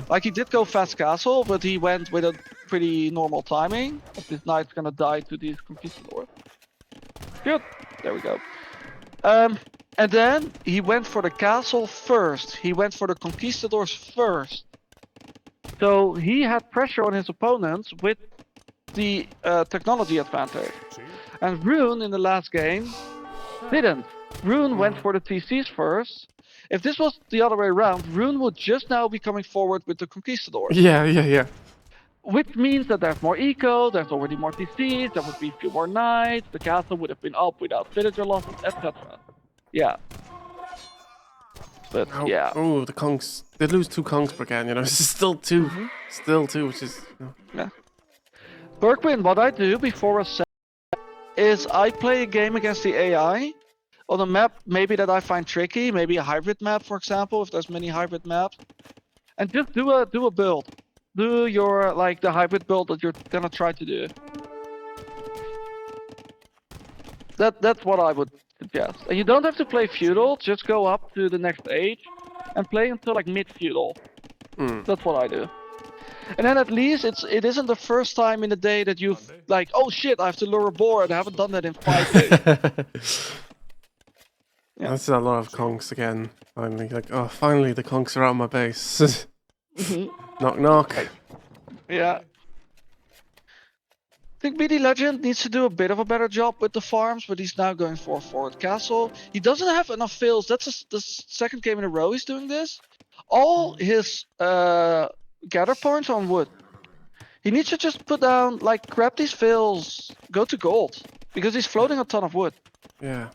Like he did go fast castle, but he went with a pretty normal timing. This knight's gonna die to these conquistadors. Good. There we go. And then he went for the castle first. He went for the conquistadors first. So he had pressure on his opponents with the technology advantage. And Rune in the last game didn't. Rune went for the TCs first. If this was the other way around, Rune would just now be coming forward with the conquistadors. yeah. Which means that there's more eco, there's already more TCs, there would be a few more knights, the castle would have been up without villager losses, etc. Yeah. But Oh, yeah. oh, the conks. They lose 2 conks per can, you know. It's still 2. Still 2, which is. You know. Yeah. Berkwin, what I do before a set is I play a game against the AI on a map maybe that I find tricky, maybe a hybrid map, for example, if there's many hybrid maps, and just do a build. Do your like the hybrid build that you're gonna try to do. That's what I would suggest. And you don't have to play feudal, just go up to the next age and play until like mid feudal. That's what I do. And then at least it isn't the first time in the day that you've like, oh shit, I have to lure a board. I haven't done that in 5 days. Yeah. That's a lot of conks again. Finally, like, oh, finally the conks are out of my base. Knock knock. Yeah. I think BD Legend needs to do a bit of a better job with the farms, but he's now going for a forward castle. He doesn't have enough fills. That's the second game in a row he's doing this. All his gather points on wood. He needs to just put down, like, grab these fills, go to gold, because he's floating a ton of wood. Yeah.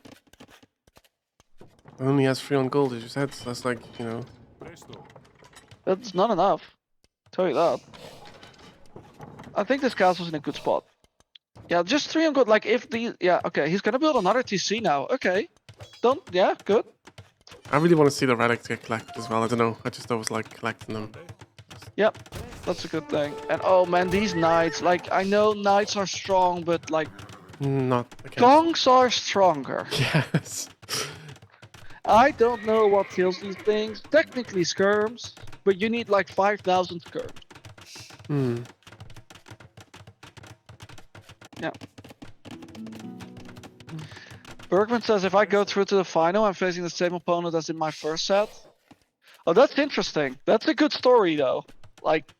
Only has 3 on gold, as you said. So that's like, you know. That's not enough. Tell you that. I think this castle's in a good spot. Yeah, just 3 on gold. Like, if the... Yeah, okay, he's gonna build another TC now. Okay. Don't... Yeah, good. I really want to see the relics get collected as well. I don't know. I just always like collecting them. Yep, that's a good thing. And oh man, these knights, like, I know knights are strong, but like, Not against. gongs are stronger. Yes. I don't know what kills these things. Technically skirms, but you need like 5,000 skirms. Yeah. Bergman says, if I go through to the final, I'm facing the same opponent as in my first set. Oh, that's interesting. That's a good story though. Like,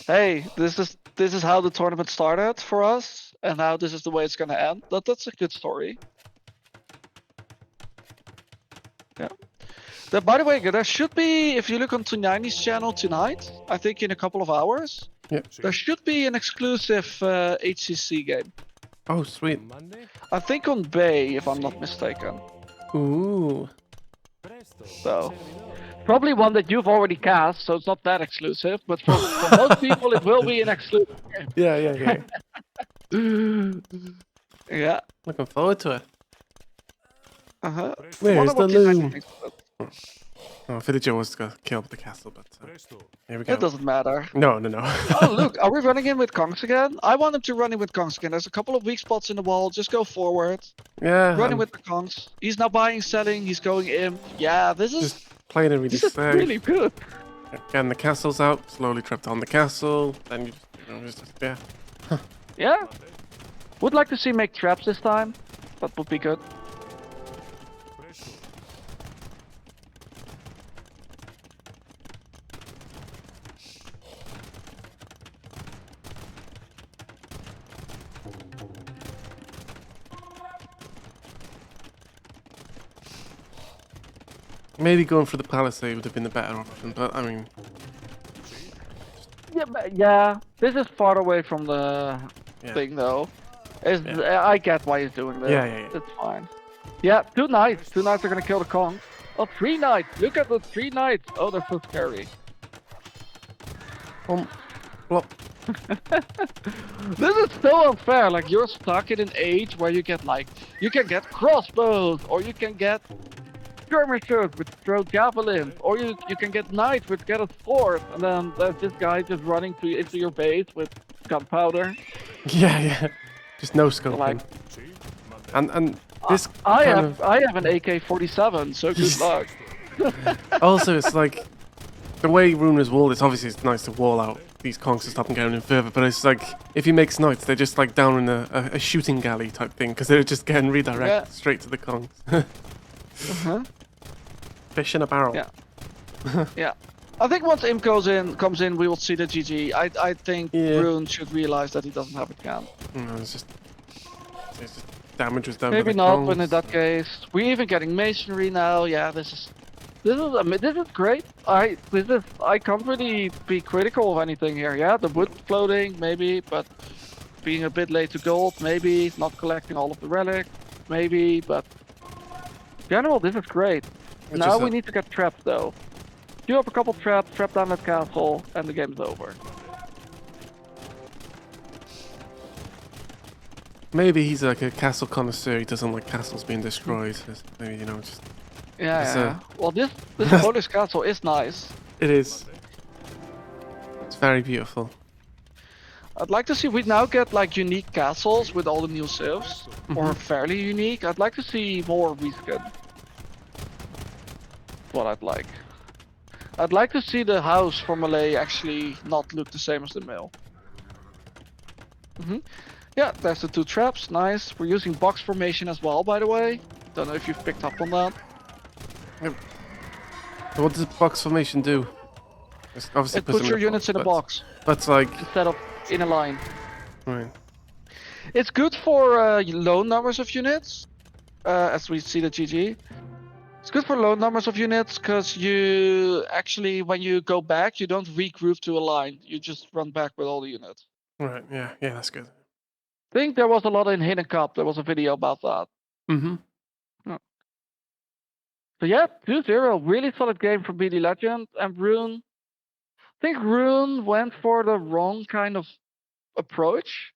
hey, this is how the tournament started for us, and how this is the way it's gonna end. That's a good story. Yeah. By the way, there should be, if you look on 290's channel tonight, I think in a couple of hours, Yep. there should be an exclusive HCC game. Oh, sweet. I think on Bay, if I'm not mistaken. Ooh. So, probably one that you've already cast, so it's not that exclusive. But for most people, it will be an exclusive game. Yeah. Yeah. Looking forward to it. Wonder Where's the what Team 90 loom? thinks of it. Oh, Villager was gonna kill the castle, but here we go. It doesn't matter. No. Oh, look, are we running in with Kongs again? I want him to run in with Kongs again. There's a couple of weak spots in the wall. Just go forward. Yeah. Running with the Kongs. He's now buying, selling. He's going in. Yeah, this is just playing it really this is safe. really good. Again, the castle's out. Slowly tripped on the castle. Then yeah. Yeah. Would like to see make traps this time. That would be good. Maybe going for the palisade would have been the better option, but I mean, Yeah, but yeah. This is far away from the yeah, thing, though. It's, yeah, I get why he's doing this. yeah, yeah, yeah. It's fine. Yeah, 2 knights. 2 knights are gonna kill the Kong. Oh, 3 knights. Look at the 3 knights. Oh, they're so scary. Flop. This is so unfair. Like, you're stuck in an age where you get like, you can get crossbows, or you can get skirmishers which throw javelins, or you can get knights which get a sword, and then there's this guy just running into your base with gunpowder. Yeah, yeah. Just no So like, scoping. And this I kind have an AK-47, so good luck. also it's like the way Rune has walled. It's obviously it's nice to wall out these conks to stop them getting in further, but it's like if he makes knights, they're just like down in a shooting galley type thing because they're just getting redirected Yeah. straight to the conks. Uh-huh. Fish in a barrel. Yeah. Yeah. I think once Imp comes in, we will see the GG. I think Yeah. Rune should realize that he doesn't have a can. No, it's just damage was done. Maybe by the not, but in conks. that case, we're even getting masonry now. Yeah, this is great. I can't really be critical of anything here. Yeah, the wood floating maybe, but being a bit late to gold maybe, not collecting all of the relics maybe, but in general this is great. It's Now just we need to get traps though. Do up a couple traps, trap down that castle, and the game's over. maybe he's like a castle connoisseur. He doesn't like castles being destroyed. Maybe just It's Yeah. Well, this Polish castle is nice. it is. It's very beautiful. I'd like to see we now get like unique castles with all the new civs, or fairly unique. I'd like to see more reskin. What I'd like. I'd like to see the house for Malay actually not look the same as the mill. Yeah, there's the 2 traps. Nice. We're using box formation as well, by the way. Don't know if you've picked up on that. So what does box formation do? It's obviously It puts them your units in a but- box But like, instead of in a line. right. It's good for low numbers of units, as we see the GG. It's good for low numbers of units because you actually, when you go back, you don't regroup to a line. You just run back with all the units. Right, yeah, that's good. I think there was a lot in Hidden Cup. There was a video about that. Mm-hmm. So yeah, 2-0. Really solid game from BD Legend and Rune. I think Rune went for the wrong kind of approach.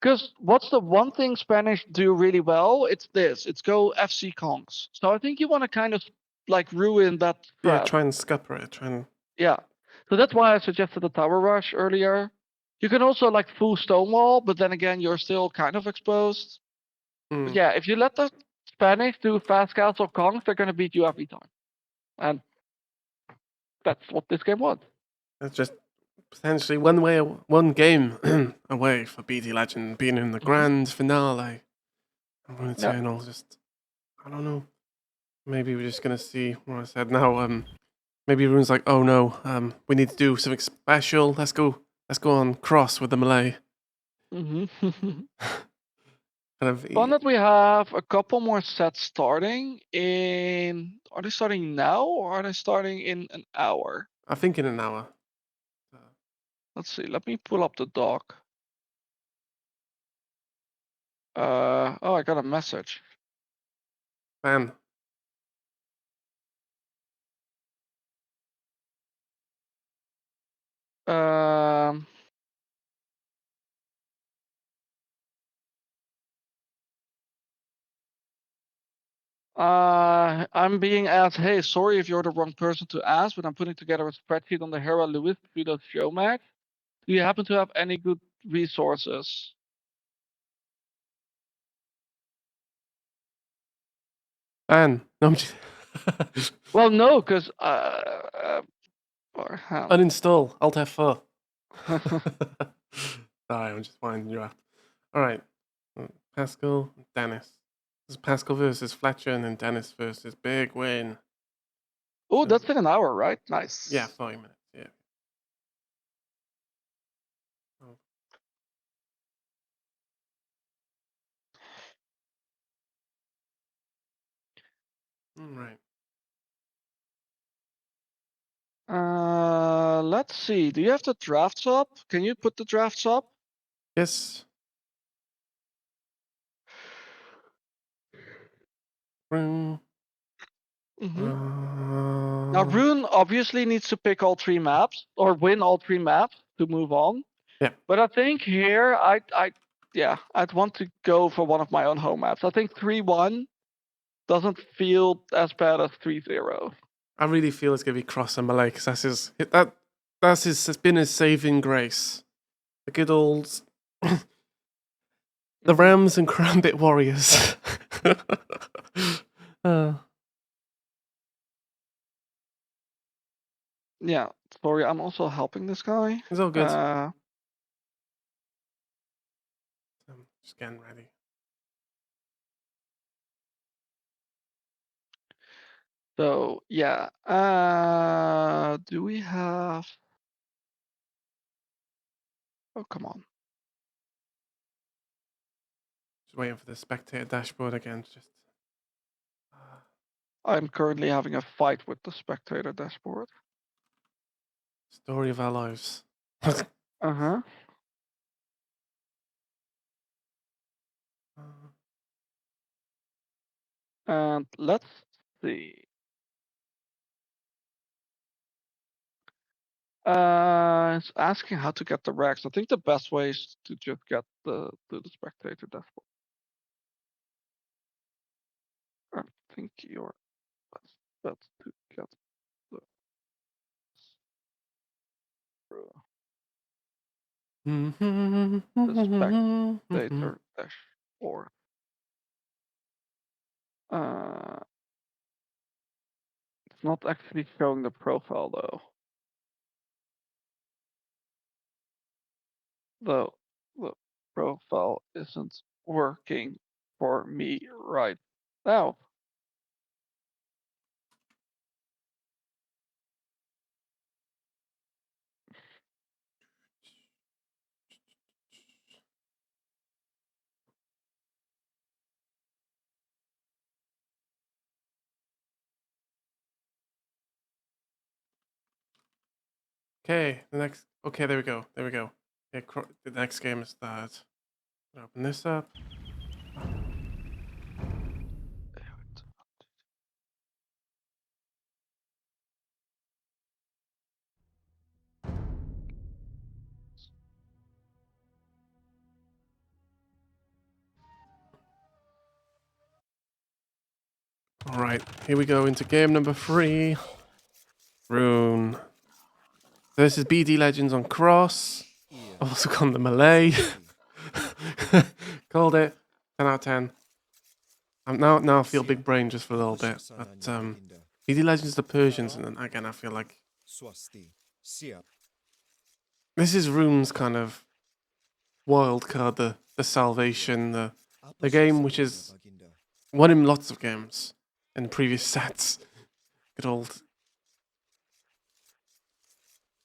Because what's the one thing Spanish do really well? It's this. It's go FC Kongs. So I think you want to kind of like ruin that Yeah, strat. try and scupper it. Yeah. So that's why I suggested the tower rush earlier. You can also like full stonewall, but then again, you're still kind of exposed. But yeah, if you let the Spanish do fast castle Kongs, they're going to beat you every time. And that's what this game was. It's just potentially one game away for BD Legend being in the grand finale. And RoonTheEternal, just I don't know. Maybe we're just gonna see what I said now. Maybe Rune's like, oh no, we need to do something special. Let's go on cross with the Malay. Mm-hmm. Kind of. Fun that we have a couple more sets starting in. Are they starting now or are they starting in an hour? I think in an hour. Let's see. Let me pull up the doc. Oh, I got a message. Man, Um. I'm being asked, hey, sorry if you're the wrong person to ask, but I'm putting together a spreadsheet on the Hera Lewis Kudos show match. Do you happen to have any good resources? man. No, I'm just Well, no, because uninstall. Alt F4. Sorry, I'm just finding you out. All right, Pascal, Dennis. This is Pascal versus Fletcher, and then Dennis versus Big Win. Oh, that's in an hour, right? Nice. Yeah, 40 minutes. Yeah. Oh. All right. let's see. Do you have the drafts up? Can you put the drafts up? Yes. Roon. Now, Rune obviously needs to pick all 3 maps or win all 3 maps to move on. Yeah. But I think here, I'd want to go for one of my own home maps. I think 3-1 doesn't feel as bad as 3-0. I really feel it's gonna be Cross and Malay because that's been his saving grace. The good old the Rams and Karambit Warriors. Yeah, sorry, I'm also helping this guy. It's all good. Just getting ready. So yeah, do we have? Oh, come on. Just waiting for the spectator dashboard again. Just I'm currently having a fight with the spectator dashboard. story of our lives. Uh-huh. And let's see. It's asking how to get the Rex. I think the best way is to just get to the spectator dashboard. I think your best bet to get the spectator dashboard. It's not actually showing the profile though. Though the profile isn't working for me right now. Okay, the next. Okay, there we go. There we go. Okay, the next game is that. Open this up. All right, here we go into game number 3. Rune. This is BD Legends on Cross. I've also gone the Malay. Called it. 10 out of 10. Now I feel big brain just for a little bit. But BD Legends the Persians, and then again I feel like this is Rune's kind of wild card, the salvation, the game which is won him lots of games in previous sets. Good old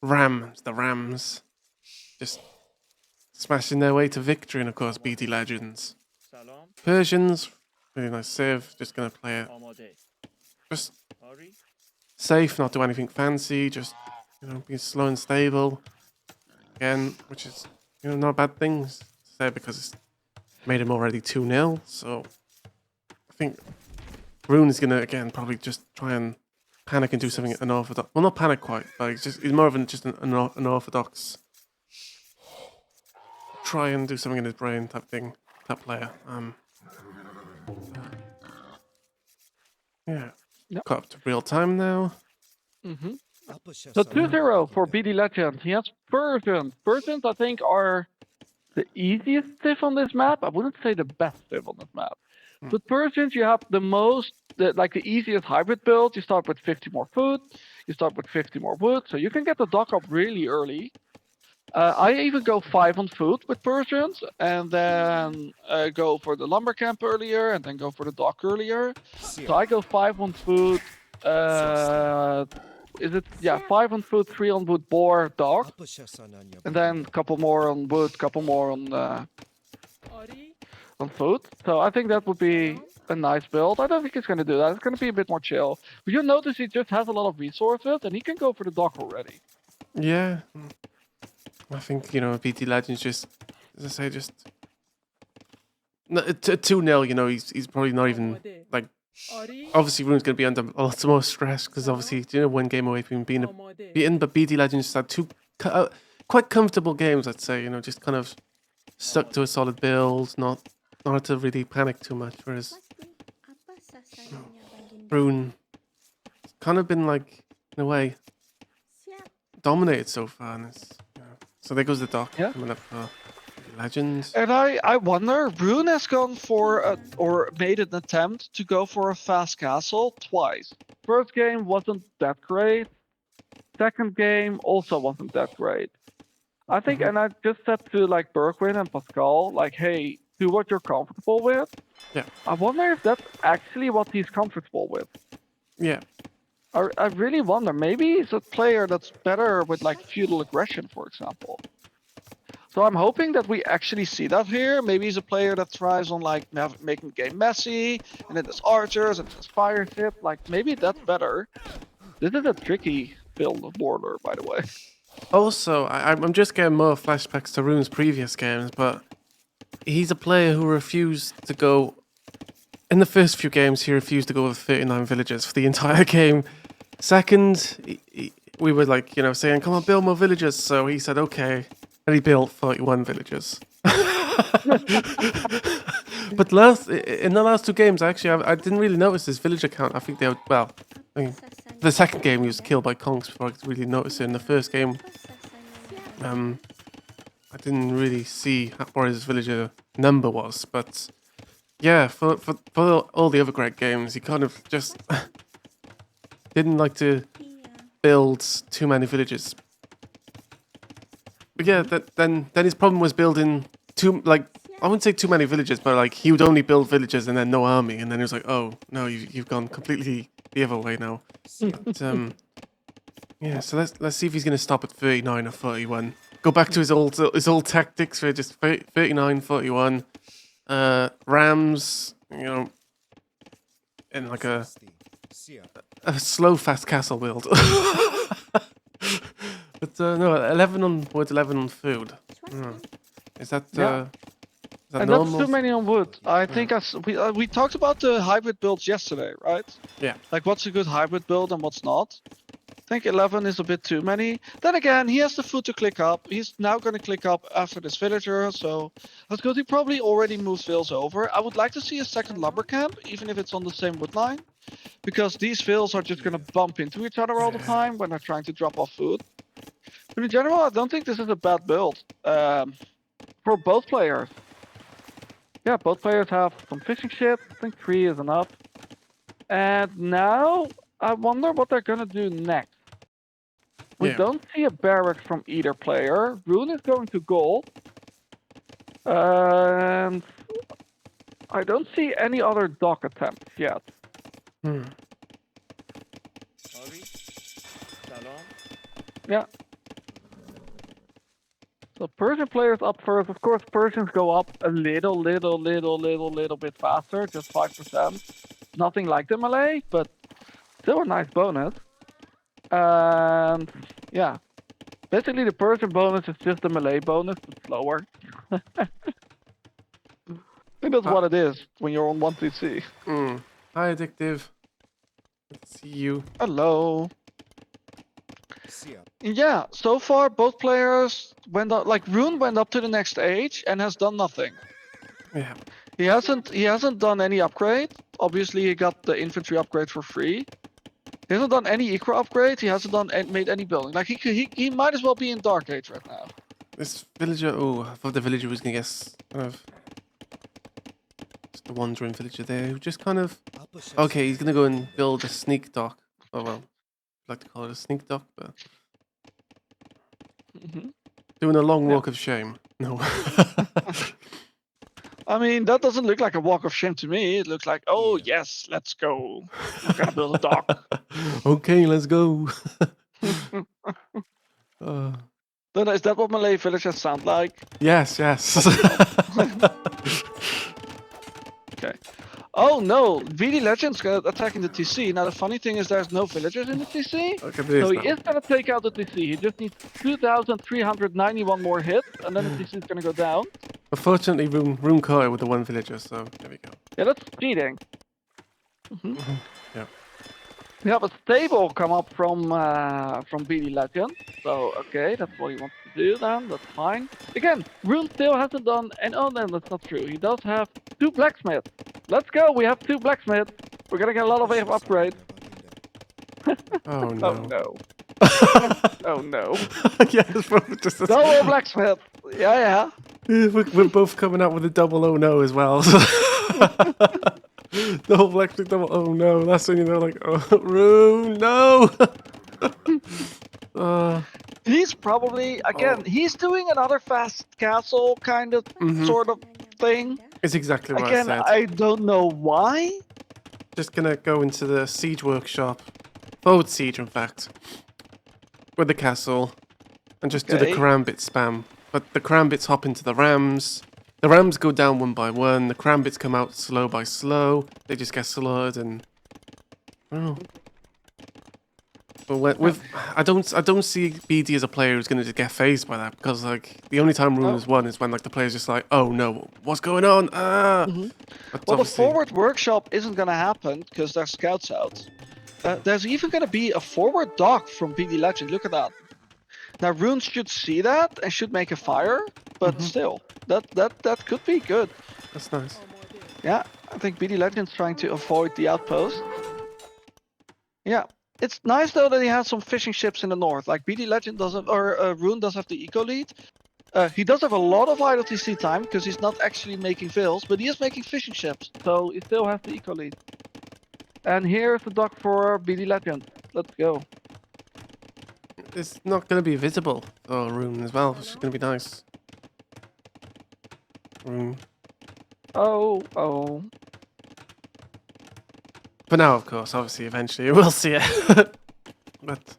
the Rams, just smashing their way to victory, and of course BD Legends. Persians, really nice save, just gonna play it just safe, not do anything fancy, just be slow and stable. Again, which is not a bad thing to say because it's made him already 2-0, so I think Rune is gonna again probably just try and panic and do something unorthodox. Well, not panic quite, but he's more of an unorthodox. Try and do something in his brain type thing, type player. Yeah. Yep. Got up to real time now. So 2-0 for BD Legend. He has Persians. Persians, I think, are the easiest diff on this map. I wouldn't say the best diff on this map. With Persians, you have the easiest hybrid build. You start with 50 more food. You start with 50 more wood. So you can get the dock up really early. I even go 5 on food with Persians, and then go for the lumber camp earlier, and then go for the dock earlier. So I go 5 on food. 5 on food, 3 on wood, boar, dock, and then a couple more on wood, couple more on food. So I think that would be a nice build. I don't think he's going to do that. It's going to be a bit more chill. But you'll notice he just has a lot of resources, and he can go for the dock already. Yeah. I think, BT Legends just, as I say, just... No, 2-0, he's probably not even, like... Obviously, Rune's going to be under lots more stress because obviously, one game away from being beaten, but BD Legends just had two quite comfortable games, I'd say, just kind of stuck to a solid build, not had to really panic too much, whereas Rune kind of been like, in a way, dominated so far. And so there goes the dock Yeah. coming up for Legends. And I wonder, Rune has gone for or made an attempt to go for a fast castle twice. First game wasn't that great. Second game also wasn't that great. I think, and I just said to like Bergwijn and Pascal, like, hey, do what you're comfortable with. Yeah. I wonder if that's actually what he's comfortable with. Yeah. I really wonder. Maybe he's a player that's better with like feudal aggression, for example. So I'm hoping that we actually see that here. Maybe he's a player that thrives on like making the game messy, and then there's archers and there's fire ship. Like maybe that's better. This is a tricky build of border, by the way. Also, I'm just getting more flashbacks to Rune's previous games, but he's a player who refused to go... In the first few games, he refused to go with 39 villagers for the entire game. Second, we were like, saying, come on, build more villagers. So he said, okay. And he built 31 villagers. But in the last two games, actually, I didn't really notice his villager count. I think they were, the second game he was killed by conks before I could really notice it. In the first game, I didn't really see what his villager number was. But yeah, for all the other great games, he kind of just didn't like to build too many villages. But yeah, then his problem was building I wouldn't say too many villages, but like he would only build villages and then no army, and then he was like, oh no, you've gone completely the other way now. But, yeah, so let's see if he's gonna stop at 39 or 41. Go back to his old tactics for just 39, 41. Rams, in like a slow fast castle build. But no, 11 on wood, 11 on food. Is that And normal? that's too many on wood. I think we talked about the hybrid builds yesterday, right? Yeah. Like what's a good hybrid build and what's not. I think 11 is a bit too many. Then again, he has the food to click up. He's now going to click up after this villager, so that's good. He probably already moved vills over. I would like to see a second lumber camp, even if it's on the same wood line, because these vills are just going to bump into each other all the time when they're trying to drop off food. But in general, I don't think this is a bad build for both players. Yeah, both players have some fishing ships. I think 3 is enough. And now I wonder what they're gonna do next. We don't see a barracks from either player. Rune is going to gold. And I don't see any other dock attempts yet. Yeah. So Persian players up first. Of course, Persians go up a little bit faster, just 5%. Nothing like the Malay, but still a nice bonus. And yeah, basically the Persian bonus is just the Malay bonus, but slower. I think that's what it is when you're on 1TC. Hi, Addictive. Good to see you. Hello. Yeah, so far both players went up. Like Rune went up to the next stage and has done nothing. Yeah. He hasn't done any upgrade. Obviously, he got the infantry upgrade for free. He hasn't done any eco upgrade. He hasn't made any building. Like he might as well be in Dark Age right now. This villager. Oh, I thought the villager was gonna guess kind of just the wandering villager there who just kind of. Okay, he's gonna go and build a sneak dock. Oh well, I'd like to call it a sneak dock, but doing a long walk of shame. No. I mean, that doesn't look like a walk of shame to me. It looks like, oh yes, let's go. I'm gonna build a dock. Okay, let's go. Then is that what Malay villagers sound like? Yes. Okay. Oh no, VD Legend's attacking the TC. Now the funny thing is there's no villagers in the TC. Look at this So he now. is gonna take out the TC. He just needs 2,391 more hits, and then the TC is gonna go down. Unfortunately, Roon caught it with the one villager, so there we go. Yeah, that's cheating. Yeah. We have a stable come up from BD Legend. So okay, that's what he wants to do then. That's fine. Again, Roon still hasn't done. And oh no, that's not true. He does have 2 blacksmiths. Let's go. We have 2 blacksmiths. We're gonna get a lot of upgrades. Oh no. Oh no. Oh no. Yeah, it's probably just Double blacksmith. Yeah. we're both coming out with a double oh no as well. Double blacksmith, double oh no. That's when you know, like, oh, Roon, no. He's probably again. He's doing another fast castle kind of sort of thing. It's exactly what Again, I said. I don't know why. Just gonna go into the siege workshop, forward siege, in fact, with the castle, and just do the Okay. karambit spam. But the karambits hop into the rams. The rams go down one by one. The karambits come out slow by slow. They just get slaughtered, and oh. But I don't see BD as a player who's gonna just get phased by that, because like the only time Roon has won is when like the player's just like, oh no, what's going on? Ah. But Well, the obviously- forward workshop isn't gonna happen because there's scouts out. There's even gonna be a forward dock from BD Legend. Look at that. Now Roon should see that and should make a fire, but still, that could be good. That's nice. Yeah, I think BD Legend's trying to avoid the outpost. Yeah, it's nice though that he has some fishing ships in the north. Like BD Legend doesn't, or Roon does have the eco lead. He does have a lot of idle TC time because he's not actually making fills, but he is making fishing ships, so he still has the eco lead. And here's the dock for BD Legend. Let's go. It's not going to be visible, Roon, as well, which is going to be nice. Roon. Oh. But now, of course, obviously, eventually, we'll see it. But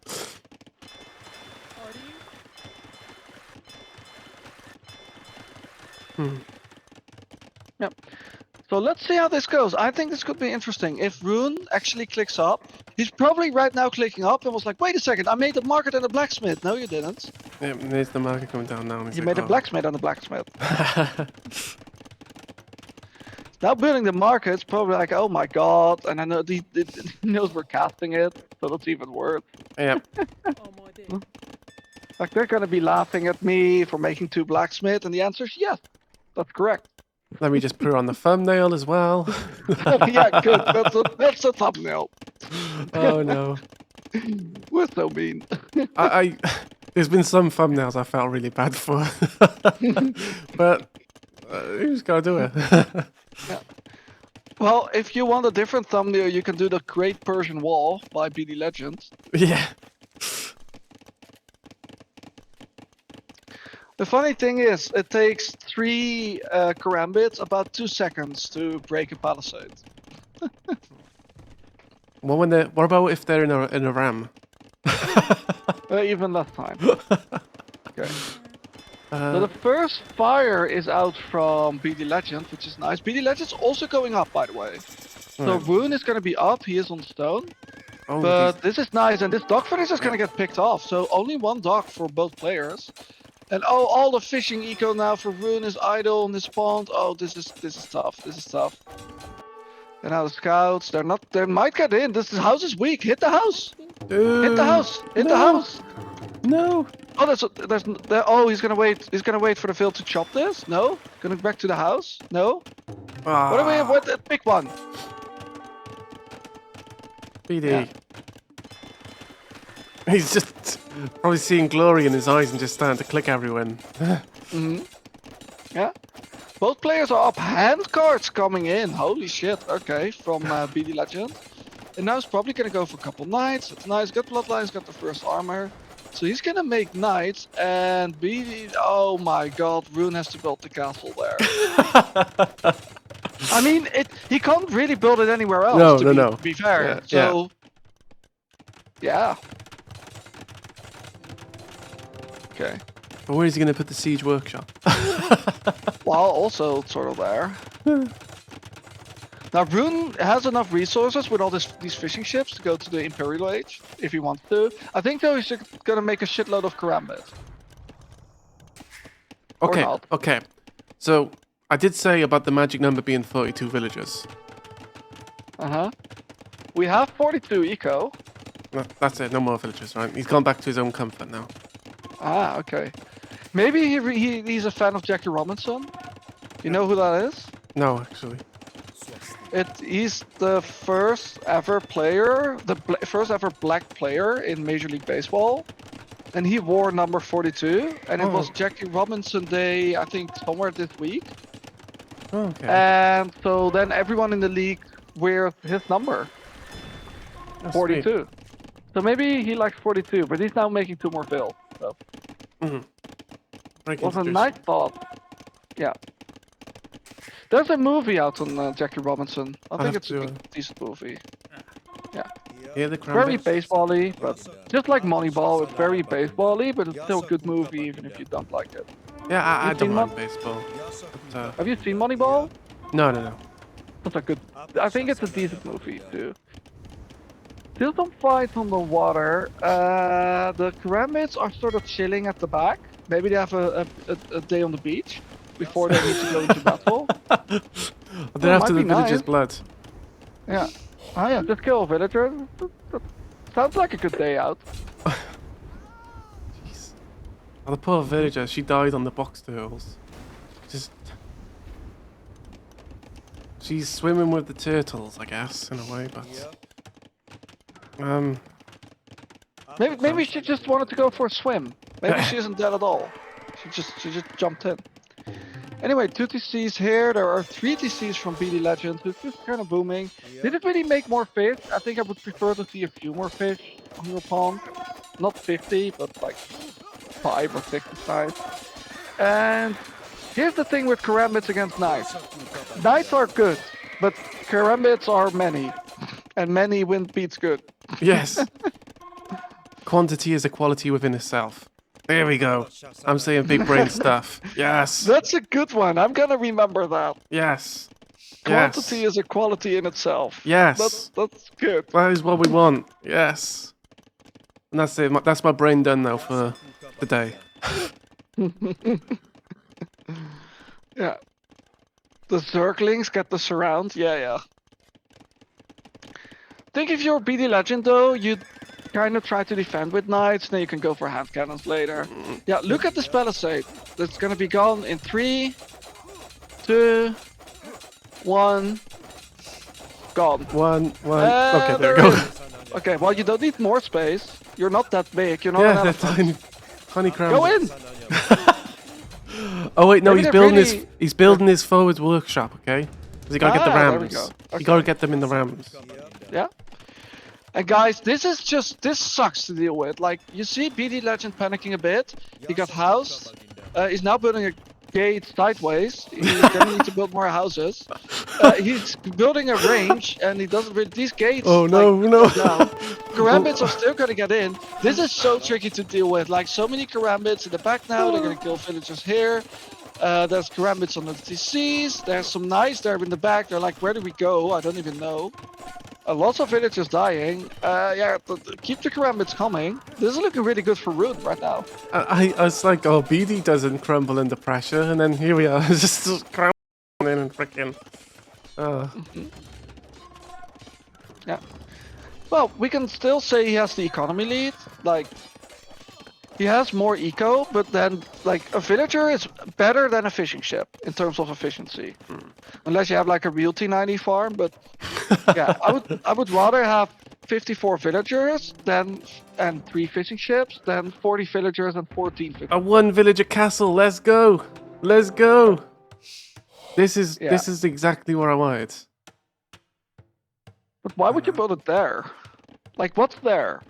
Yep. So let's see how this goes. I think this could be interesting. If Roon actually clicks up, he's probably right now clicking up and was like, wait a second, I made a market and a blacksmith. No, you didn't. yeah, there's the market coming down now. And You made a blacksmith and a blacksmith. Now building the market, it's probably like, oh my god, and I know he knows we're casting it, so that's even worse. Yep. Like they're gonna be laughing at me for making 2 blacksmith, and the answer is yes, that's correct. Let me just put it on the thumbnail as well. Yeah, good. That's a thumbnail. Oh no. We're so mean. I there's been some thumbnails I felt really bad for. But you just gotta do it. Well, if you want a different thumbnail, you can do the Great Persian Wall by BD Legend. Yeah. The funny thing is, it takes 3 karambits about 2 seconds to break a palisade. Well, what about if they're in a ram? Even less time. Okay. So the first fire is out from BD Legend, which is nice. BD Legend's also going up, by the way. So Right. Roon is going to be up. He is on stone. Oh, But this is nice, and this dock for this is going to get picked off. So only 1 dock for both players. And oh, all the fishing eco now for Roon is idle in this pond. Oh, this is tough. This is tough. And now the scouts, they might get in. This house is weak. Hit the house. Hit the house. Hit the house. No. Oh, oh, he's gonna wait. He's gonna wait for the field to chop this. No, gonna back to the house. No. Ah, What do we have? What the big one? BD. Yeah. He's just probably seeing glory in his eyes and just starting to click everyone. Yeah. Both players are up. Hand cards coming in. Holy shit. Okay, from BD Legend. And now he's probably gonna go for a couple knights. It's nice. Got bloodlines. Got the first armor. So he's gonna make knights and BD. Oh my god, Roon has to build the castle there. I mean, he can't really build it anywhere else. No, to no. be fair. Yeah, So. Yeah. Okay. But where is he going to put the siege workshop? Well, also sort of there. Now Rune has enough resources with all these fishing ships to go to the Imperial Age if he wants to. I think though he's gonna make a shitload of karambit. Or Okay, not. okay. So I did say about the magic number being 32 villagers. We have 42 eco. That's it. No more villagers, right? He's gone back to his own comfort now. Ah, okay. Maybe he's a fan of Jackie Robinson. You know who that is? No, actually. He's the first ever player, first ever black player in Major League Baseball, and he wore number 42, and it was Jackie Robinson Day, I think, somewhere this week. Okay. And so then everyone in the league wears his number, That's 42. sweet. So maybe he likes 42, but he's now making 2 more fills. So Breaking it was a tradition. nice thought. Yeah. There's a movie out on Jackie Robinson. I think have it's a to, good, decent movie. Yeah, the Very cranberries. baseball-y, but just like Moneyball, it's very baseball-y, but it's still a good movie even if you don't like it. Yeah, I You don't seen mind Mon- baseball. But, Have you seen Moneyball? no. That's a good. I think it's a decent movie too. Still some fights on the water. The Karambits are sort of chilling at the back. Maybe they have a day on the beach before they need to go into battle. They're after might the be villagers' nice. blood. Yeah. Oh yeah, just kill a villager. That sounds like a good day out. Jeez. Oh, the poor villager, she died on the box turtles. Just... She's swimming with the turtles, I guess, in a way, but... Maybe she just wanted to go for a swim. Maybe she isn't dead at all. She just jumped in. Anyway, 2 TCs here. There are 3 TCs from BD Legend, who's just kind of booming. Did it really make more fish? I think I would prefer to see a few more fish on your pond. Not 50, but like 5 or 6 size. And here's the thing with Karambits against Knights. Knights are good, but Karambits are many. And many win beats good. yes! Quantity is a quality within itself. There we go. I'm saying big brain stuff. Yes! That's a good one. I'm gonna remember that. Yes! Quantity Yes! is a quality in itself. Yes! That's good. That is what we want. Yes! And that's it. That's my brain done now for the day. Yeah. The Zerglings get the surround. Yeah. Think if you're BD Legend though, you'd kind of try to defend with knights, then you can go for hand cannons later. Yeah, look at this palisade. That's gonna be gone in 3, 2, 1. Gone. One. Okay, there we they're go. in. Okay, well you don't need more space. You're not that big. You're not Yeah, an they're elephant. tiny crowns. Go in. Oh wait, no, Maybe he's they're building really- he's building his forwards workshop, okay? 'Cause you gotta get the Ah, rams. there we go. You Okay. gotta get them in the rams. Yeah. And guys, this sucks to deal with. Like, you see BD Legend panicking a bit. He got housed. He's now building a gate sideways. He's gonna need to build more houses. He's building a range, and he doesn't really... These gates... Oh no, like, no. go down. Karambits are still gonna get in. This is so tricky to deal with. Like, so many Karambits in the back now. They're gonna kill villagers here. There's Karambits on the TCs. There's some knights there in the back. They're like, where do we go? I don't even know. Lots of villagers dying. Keep the Karambits coming. This is looking really good for Roon right now. I was like, oh, BD doesn't crumble under pressure, and then here we are, just crumbling and freaking. Yeah. Well, we can still say he has the economy lead. Like, he has more eco, but then, like, a villager is better than a fishing ship in terms of efficiency. Unless you have like a real T90 farm, but yeah, I would rather have 54 villagers and 3 fishing ships than 40 villagers and 14 fishing. A 1 villager castle. Let's go. Let's go. This is exactly what I wanted. But why would you build it there? Like, what's there?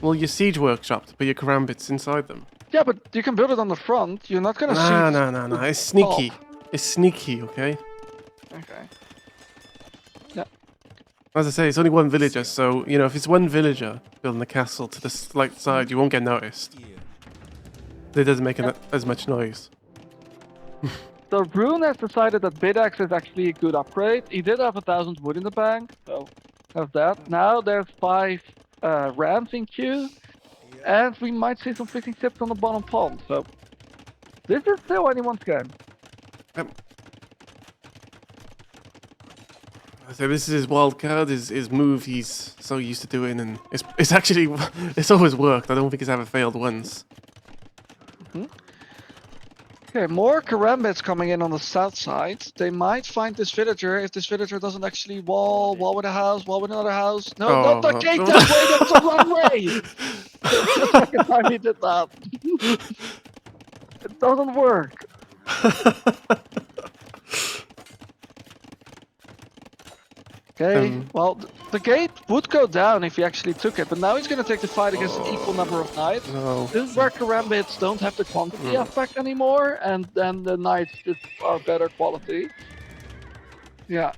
Well, your siege workshop to put your Karambits inside them. Yeah, but you can build it on the front. You're not gonna see. No. It's sneaky. It's sneaky, okay? Okay. Yeah. As I say, it's only 1 villager, so, you know, if it's 1 villager building a castle to the slight side, you won't get noticed. It doesn't make as much noise. So Rune has decided that Bidax is actually a good upgrade. He did have 1,000 wood in the bank, so have that. Now there's 5 rams in queue, and we might see some fishing ships on the bottom pond. So this is still anyone's game. So this is his wild card, his move he's so used to doing, and it's actually it's always worked. I don't think it's ever failed once. Okay, more Karambits coming in on the south side. They might find this villager if this villager doesn't actually wall with a house, wall with another house. No, Oh, not the no, gate no. that way, that's the wrong way! It's the second time he did that. It doesn't work. Okay, well, the gate would go down if he actually took it, but now he's going to take the fight against an equal number of knights. No. This is where Karambits don't have the quantity effect anymore, and then the knights just are better quality. Yeah.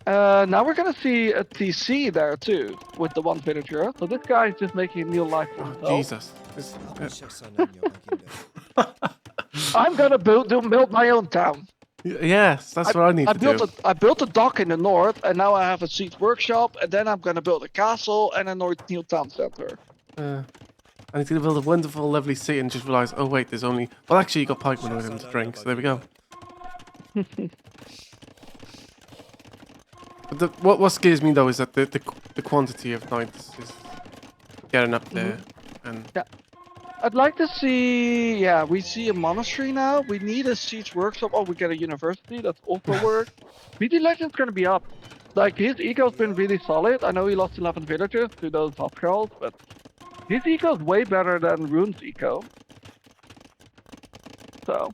Now we're going to see a TC there too, with the one villager. So this guy is just making a new life for himself. Jesus. I'm going to build my own town. Yes, that's what I need to do. I built a dock in the north, and now I have a siege workshop, and then I'm gonna build a castle and a new town center. I need to build a wonderful, lovely city and just realize, oh wait, there's only... Well, actually, you got pikemen with him to drink, so there we go. But what scares me, though, is that the quantity of knights is getting up there. And Yeah. I'd like to see... Yeah, we see a monastery now. We need a siege workshop. Oh, we get a university. That's also work. BDLegend313's gonna be up. Like, his eco's been really solid. I know he lost 11 villagers to those hostels, but... His eco's way better than Rune's eco. So...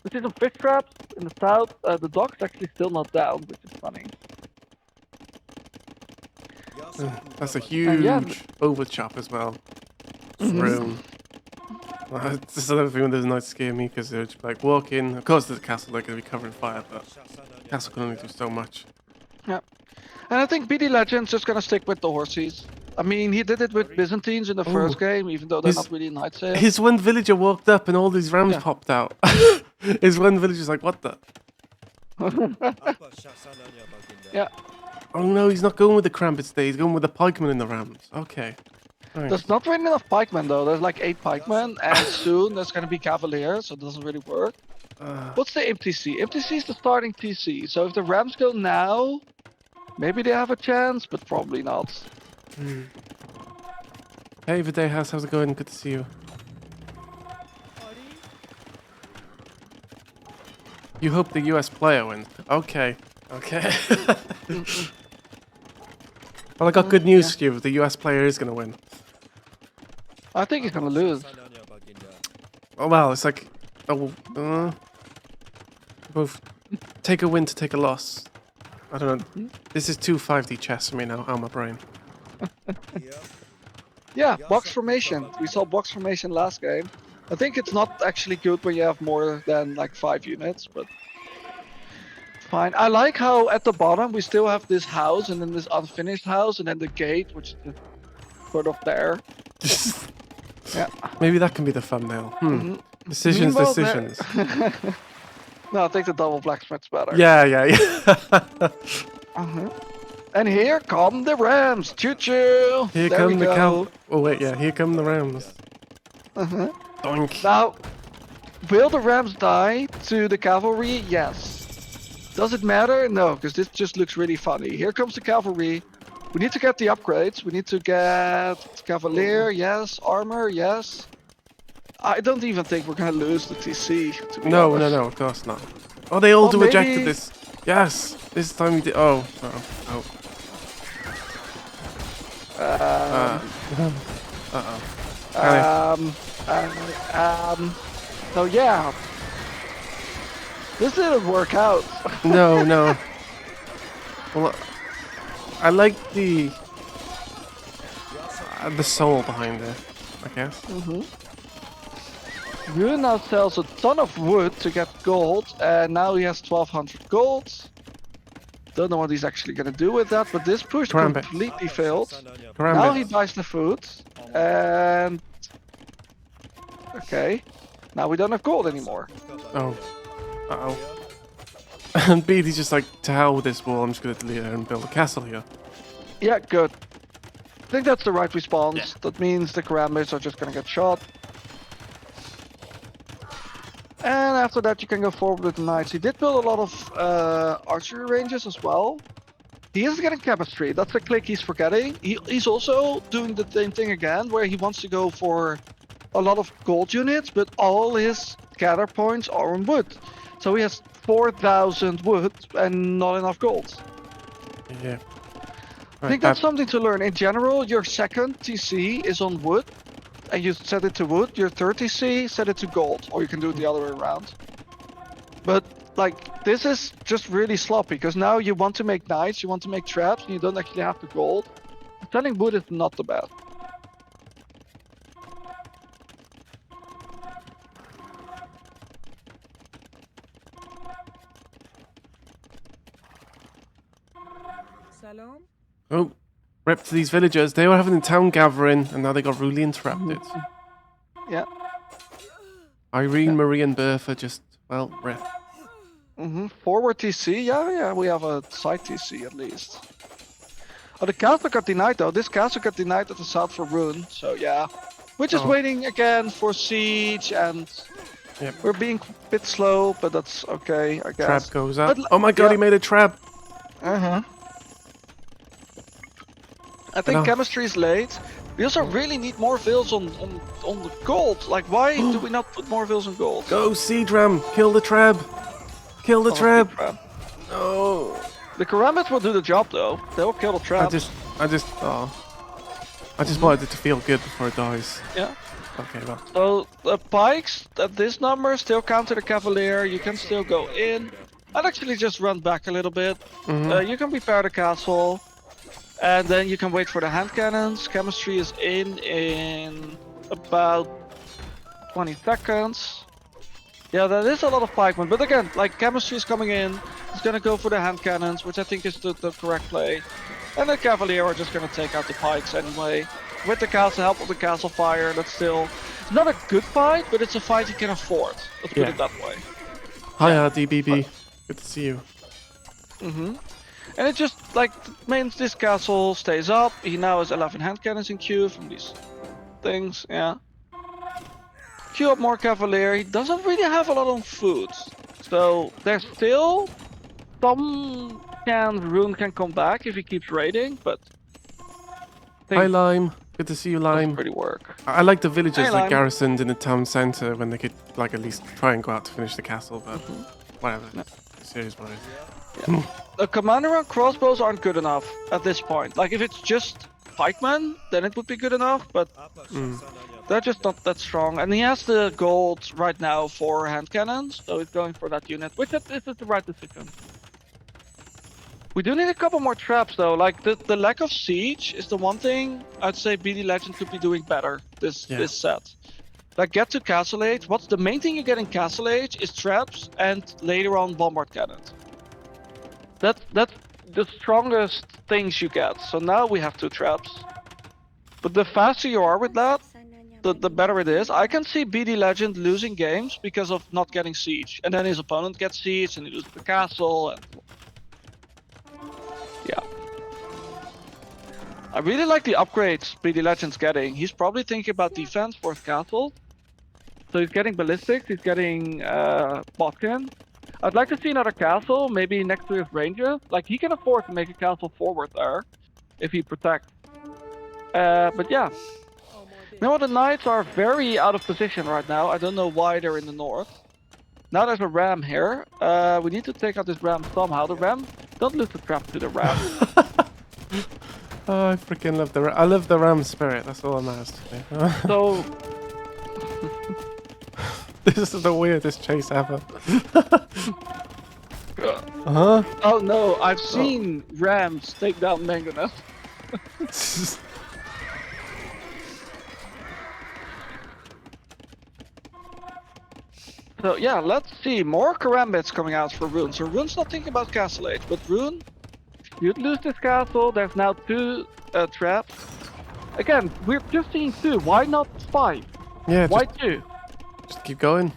We see some fish traps in the south. The dock's actually still not down, which is funny. that's a huge overchop as well. Rune. Well, it's just another thing when those knights scare me, because they're just like walk in. Of course, there's a castle, they're going to be covering fire, but the castle can only do so much. Yeah. And I think BDLegend313's just gonna stick with the horses. I mean, he did it with Byzantines in the first game, even though they're not really knights here. His one villager walked up and all these rams popped out. His one villager's like, what the? Yeah. Oh no, he's not going with the Krambits today, he's going with the pikemen and the rams. Okay. Nice. There's not really enough pikemen though. There's like 8 pikemen, and soon there's gonna be cavaliers, so it doesn't really work. What's the MTC? MTC is the starting TC, so if the rams go now, maybe they have a chance, but probably not. Hey Videhouse, how's it going? Good to see you. You hope the US player wins. Okay. Okay. Well, I got good news for you. The US player is going to win. I think he's gonna lose. Oh, well, it's like... both take a win to take a loss. I don't know. This is too 5D chess for me now, on my brain. Yeah, box formation. We saw box formation last game. I think it's not actually good when you have more than like 5 units, but fine. I like how at the bottom we still have this house and then this unfinished house and then the gate, which is just sort of there. Yeah. Maybe that can be the thumbnail. Decisions, Meanwhile, decisions. No, I think the double blacksmith's better. Yeah. And here come the rams. Choo choo. Here there come we the go. Oh wait, yeah, here come the rams. Doink. Now, will the rams die to the cavalry? Yes. Does it matter? No, because this just looks really funny. Here comes the cavalry. We need to get the upgrades. We need to get cavalier, yes. Armor, yes. I don't even think we're gonna lose the TC. To be No, honest. of course not. Oh, they all Well, rejected maybe- this. Yes, this time we did. Oh. So yeah. This didn't work out. No. Well, I like the soul behind it, I guess. Rune now sells a ton of wood to get gold, and now he has 1200 gold. Don't know what he's actually gonna do with that, but this push Karambit. completely failed. Karambit. Now he buys the food, and okay, now we don't have gold anymore. Oh, Uh-oh. And BD's just like, to hell with this wall, I'm just gonna delete it and build a castle here. Yeah, good. I think that's the right response. That means the Karambits are just gonna get shot. And after that you can go forward with the knights. He did build a lot of archery ranges as well. He is getting chemistry, that's the click he's forgetting. He's also doing the same thing again, where he wants to go for a lot of gold units, but all his gather points are on wood. So he has 4,000 wood and not enough gold. Yeah. I think that's something to learn. In general, your second TC is on wood, and you set it to wood. Your third TC, set it to gold, or you can do it the other way around. But like, this is just really sloppy, because now you want to make knights, you want to make traps, and you don't actually have the gold. Selling wood is not the best. Salom? Oh, rep to these villagers. They were having a town gathering, and now they got rudely interrupted. Yeah. Irene, Marie, and Bertha just, well, rep. Forward TC, yeah, we have a side TC at least. Oh, the castle got denied though. This castle got denied at the south for Rune, so yeah. We're just waiting again for siege, and we're being a bit slow, but that's okay, I guess. Trap goes up. Oh my god, he made a trap! I think chemistry is late. We also really need more vills on the gold. Like, why do we not put more vills on gold? Go, Siege Ram! Kill the trap! Kill the trap! No! The Karambits will do the job though. They will kill the trap. I just wanted it to feel good before it dies. Yeah. Okay, well. So the pikes at this number still counter the cavalier. You can still go in. I'd actually just run back a little bit. You can prepare the castle, and then you can wait for the hand cannons. Chemistry is in about 20 seconds. Yeah, that is a lot of pikemen, but again, like, chemistry is coming in. He's gonna go for the hand cannons, which I think is the correct play. And the cavalier are just gonna take out the pikes anyway. With the castle, help of the castle fire, that's still... It's not a good fight, but it's a fight you can afford. Let's put it that way. Hi, DBB. Good to see you. And it just, like, means this castle stays up. He now has 11 hand cannons in queue from these things, yeah. Queue up more cavalier. He doesn't really have a lot of food. So there's still some chance Rune can come back if he keeps raiding, but... Hi, Lime. Good to see you, Lime. Pretty work. I like the villagers Hey, that Lime. garrisoned in the town centre when they could, like, at least try and go out to finish the castle, but whatever. Serious what it is. The commander and crossbows aren't good enough at this point. Like, if it's just pikemen, then it would be good enough, but they're just not that strong. And he has the gold right now for hand cannons, so he's going for that unit, which is the right decision. We do need a couple more traps though. Like, the lack of siege is the one thing I'd say BD Legend could be doing better this set. Like, get to Castle Age. What's the main thing you get in Castle Age is traps and later on bombard cannons. That's the strongest things you get. So now we have 2 traps. But the faster you are with that, the better it is. I can see BD Legend losing games because of not getting siege. And then his opponent gets siege and he loses the castle. And yeah. I really like the upgrades BD Legend's getting. He's probably thinking about defense for his castle. So he's getting ballistics, he's getting Botkin. I'd like to see another castle, maybe next to his ranger. Like, he can afford to make a castle forward there, if he protects. But yeah. Now the knights are very out of position right now. I don't know why they're in the north. Now there's a ram here. We need to take out this ram somehow. The ram, don't lose the trap to the ram. Oh, I freaking love the I love the ram spirit. That's all I'm asked. So this is the weirdest chase ever. Oh no, I've seen rams take down mangonels. So yeah, let's see, more Karambits coming out for Rune. So Rune's not thinking about Castle Age, but Rune, you'd lose this castle. There's now 2 traps. Again, we're just seeing 2. Why not 5? Yeah, Why 2? just keep going.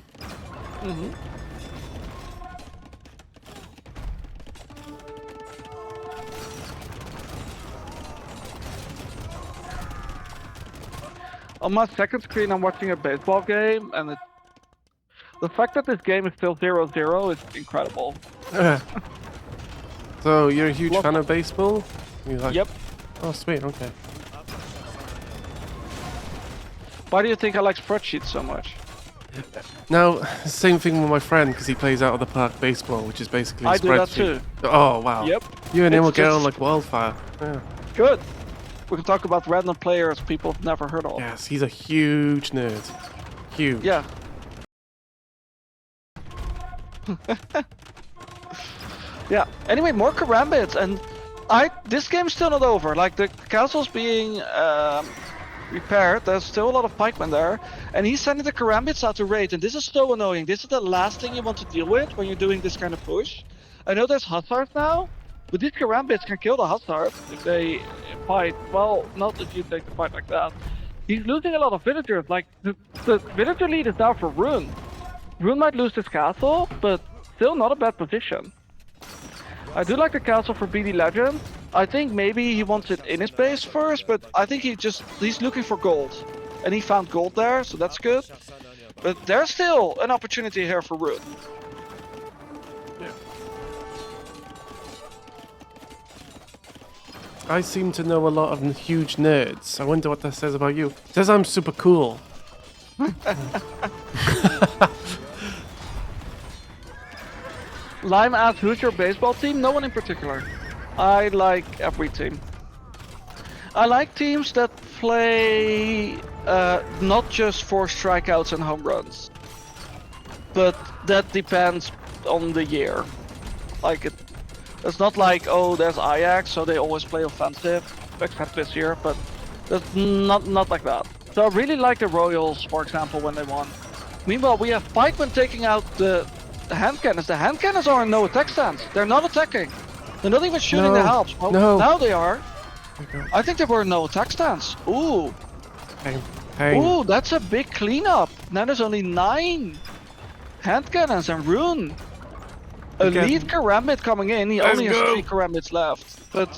On my second screen, I'm watching a baseball game, and the fact that this game is still 0-0 is incredible. So you're a huge Lots fan of baseball? You like... Yep. Oh, sweet. Okay. Why do you think I like spreadsheets so much? Now, same thing with my friend because he plays out of the park baseball, which is basically a I do that spreadsheet. too. Oh wow. Yep. You and him It's will get on just- like wildfire. Yeah. Good. We can talk about random players people have never heard of. Yes, he's a huge nerd. Huge. Yeah. Yeah. Anyway, more karambits, and this game's still not over. Like the castle's being repaired. There's still a lot of pikemen there, and he's sending the karambits out to raid. And this is so annoying. This is the last thing you want to deal with when you're doing this kind of push. I know there's hussars now, but these karambits can kill the hussars if they fight. Well, not if you take the fight like that. He's losing a lot of villagers. Like the villager lead is down for Rune. Rune might lose this castle, but still not a bad position. I do like the castle for BD Legend. I think maybe he wants it in his base first, but I think he's looking for gold. And he found gold there, so that's good. But there's still an opportunity here for Rune. I seem to know a lot of huge nerds. I wonder what that says about you. It says I'm super cool. Lime asked, who's your baseball team? No one in particular. I like every team. I like teams that play not just for strikeouts and home runs, but that depends on the year. Like it's not like, oh, there's Ajax, so they always play offensive, except this year, but that's not like that. So I really like the Royals, for example, when they won. Meanwhile, we have pikemen taking out the hand cannons. The hand cannons are in no attack stance. They're not attacking. They're not even shooting No. the helps. Well, No. now they are. Okay. I think they were in no attack stance. Ooh. Pain. Ooh, that's a big cleanup. Now there's only 9 hand cannons and Rune. A Okay. lead karambit coming in. He Let's only has go. 3 karambits left. But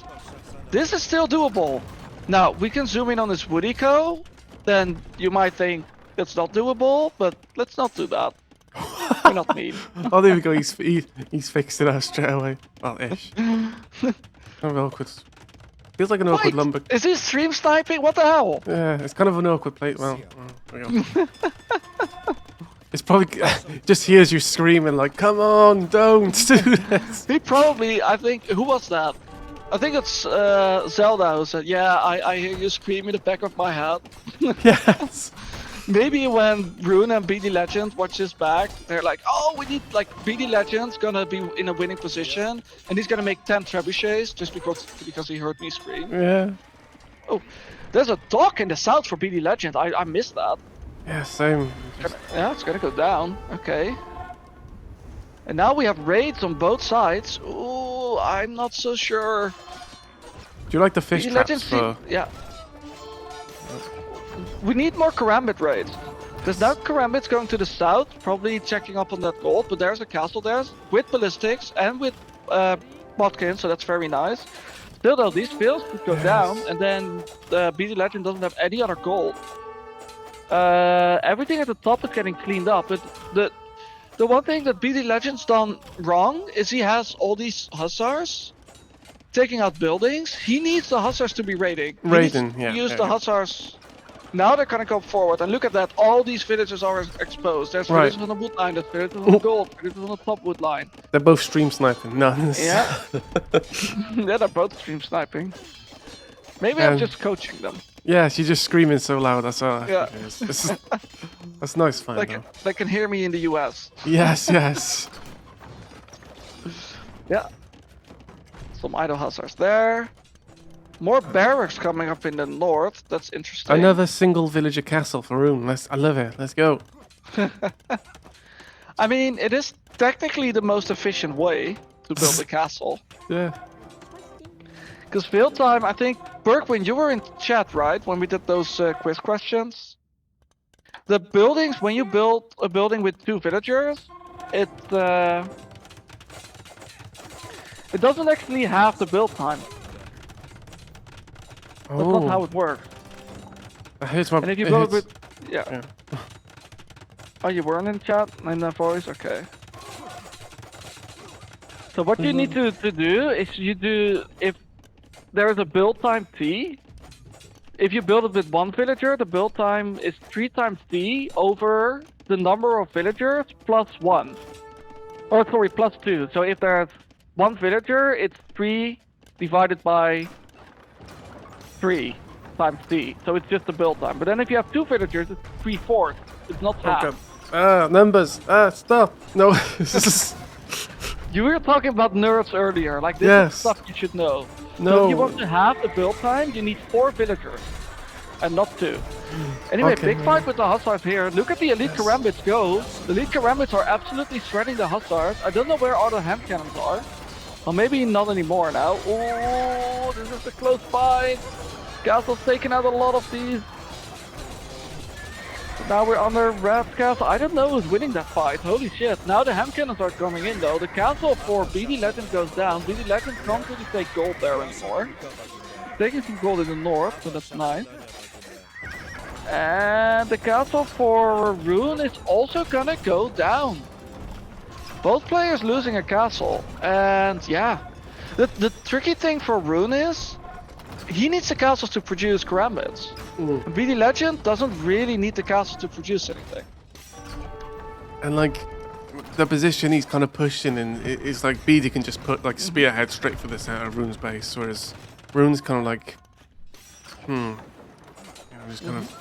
this is still doable. Now, we can zoom in on this Woody Co. Then you might think it's not doable, but let's not do that. We're not mean. Oh, there we go. He's fixed it out straight away. Well, ish. Kind of awkward. Feels like an awkward Wait, lumber. is he stream sniping? What the hell? Yeah, it's kind of an awkward plate. Well, there we go. It's probably just hears you screaming like, "Come on, don't do this." He probably, I think, who was that? I think it's Zelda who said, yeah, I hear you scream in the back of my head. Yes. Maybe when Rune and BD Legend watch this back, they're like, oh, we need, like, BD Legend's gonna be in a winning position, and he's gonna make 10 trebuchets just because he heard me scream. Yeah. Oh, there's a dock in the south for BD Legend. I missed that. Yeah, same. Yeah, it's gonna go down. Okay. And now we have raids on both sides. Ooh, I'm not so sure. Do you like the fish BD traps Legend for? yeah. We need more karambit raids. There's now karambits going to the south, probably checking up on that gold, but there's a castle there with ballistics and with Botkin, so that's very nice. Still though, these fields could go down, and then the BD Legend doesn't have any other gold. Everything at the top is getting cleaned up, but the one thing that BD Legend's done wrong is he has all these hussars taking out buildings. He needs the hussars to be raiding. He needs Raiding, to yeah, use yeah, the yeah. hussars. Now they're gonna come forward, and look at that. All these villages are exposed. There's Right. villages on the wood line, there's villages on the gold, villages on the top wood line. They're both stream sniping. No. Yeah. Yeah, they're both stream sniping. Maybe I'm Um, just coaching them. Yeah, she's just screaming so loud. That's all. I Yeah. think it is. That's nice fun though. They can hear me in the US. Yes, yes. Yeah. Some idle hussars there. More barracks coming up in the north. That's interesting. Another single villager castle for Roon. I love it. Let's go. I mean, it is technically the most efficient way to build a castle. Yeah. Because build time, I think, Bergwin, you were in chat, right? When we did those quiz questions. The buildings, when you build a building with 2 villagers, it doesn't actually have the build time. That's not how it works. Here's my. And if you it build hits- with, yeah. yeah. Oh, you weren't in chat in that voice? Okay. So what you need to do is you do, if there is a build time T, if you build it with one villager, the build time is 3 times T over the number of villagers plus 1. Or sorry, plus 2. So if there's 1 villager, it's 3 divided by 3 times T. So it's just the build time. But then if you have 2 villagers, it's 3/4. It's not Oh half. god. Numbers. Stop. No. This is. You were talking about nerfs earlier, like this Yes. is stuff you should know. So No. if you want to have the build time, you need 4 villagers, and not 2. Anyway, Okay, big man. fight with the Hussars here. Look at the Elite Karambits go. The Elite Karambits are absolutely shredding the Hussars. I don't know where all the hand cannons are. Well, maybe not anymore now. Oh, this is a close fight. Castle's taking out a lot of these. Now we're under Red Castle. I don't know who's winning that fight. Holy shit. Now the hand cannons are coming in though. The castle for BD Legend goes down. BD Legend can't really take gold there anymore. Taking some gold in the north, so that's nice. And the castle for Rune is also gonna go down. Both players losing a castle. And yeah. The tricky thing for Rune is he needs the castles to produce Karambits. BD Legend doesn't really need the castle to produce anything. And like the position he's kind of pushing in is like BD can just put like spearhead straight for the center of Rune's base, whereas Rune's kind of like, just kind of.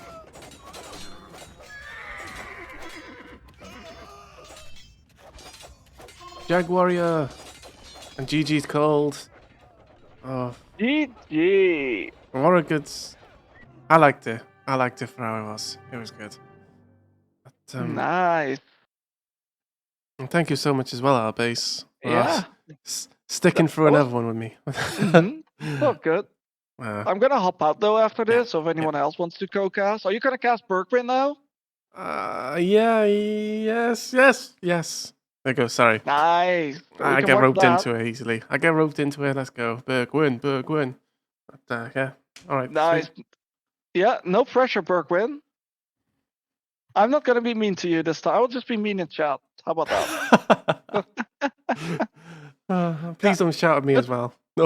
Jag Warrior and GG's cold. Oh, GG. what a good. I liked it. I liked it for how it was. It was good. But, Nice. and thank you so much as well, Rbase. Yeah. Sticking through that was- another one with me. Oh, good. I'm gonna hop out though after this, so if anyone else wants to co-cast. Are you gonna cast Bergwin now? Yes. There you go, sorry. Nice. I get roped into it easily. I get roped into it, let's go. Bergwin. But, yeah, alright. Nice. Yeah, no pressure, Bergwin. I'm not gonna be mean to you this time. I will just be mean in chat. How about that? Please don't shout at me as well. No.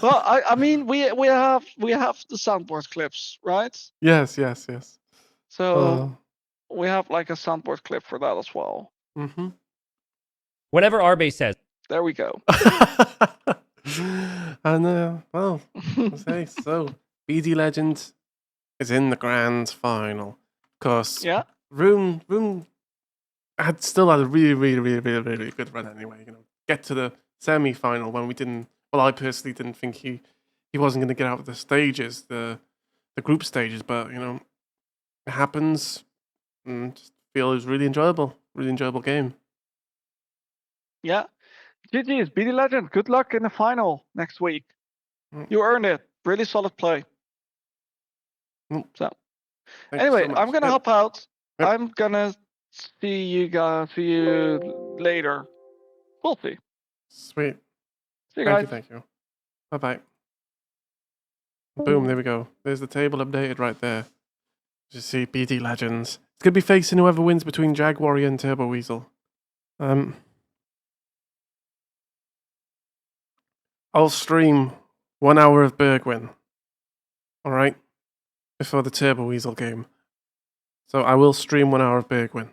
Well, I mean, we have the soundboard clips, right? Yes. So we have like a soundboard clip for that as well. Whatever Rbase says. There we go. And well, say so. BD Legend is in the grand final. Of course, Yeah. Rune still had a really good run anyway. Get to the semi-final when we didn't. Well, I personally didn't think he wasn't going to get out of the stages, the group stages. But it happens. And just feel it was really enjoyable game. Yeah. GG's, BD Legend. Good luck in the final next week. You earned it. Really solid play. So, Thank you anyway, so much. I'm gonna Yep. hop out. Yep. I'm gonna see you later. We'll see. Sweet. See you guys. Thank you. Bye. Boom, there we go. There's the table updated right there. You see BD Legends. It's going to be facing whoever wins between Jag Warrior and Turbo Weasel. I'll stream 1 hour of Bergwin. Alright? Before the Turbo Weasel game. So I will stream 1 hour of Bergwin.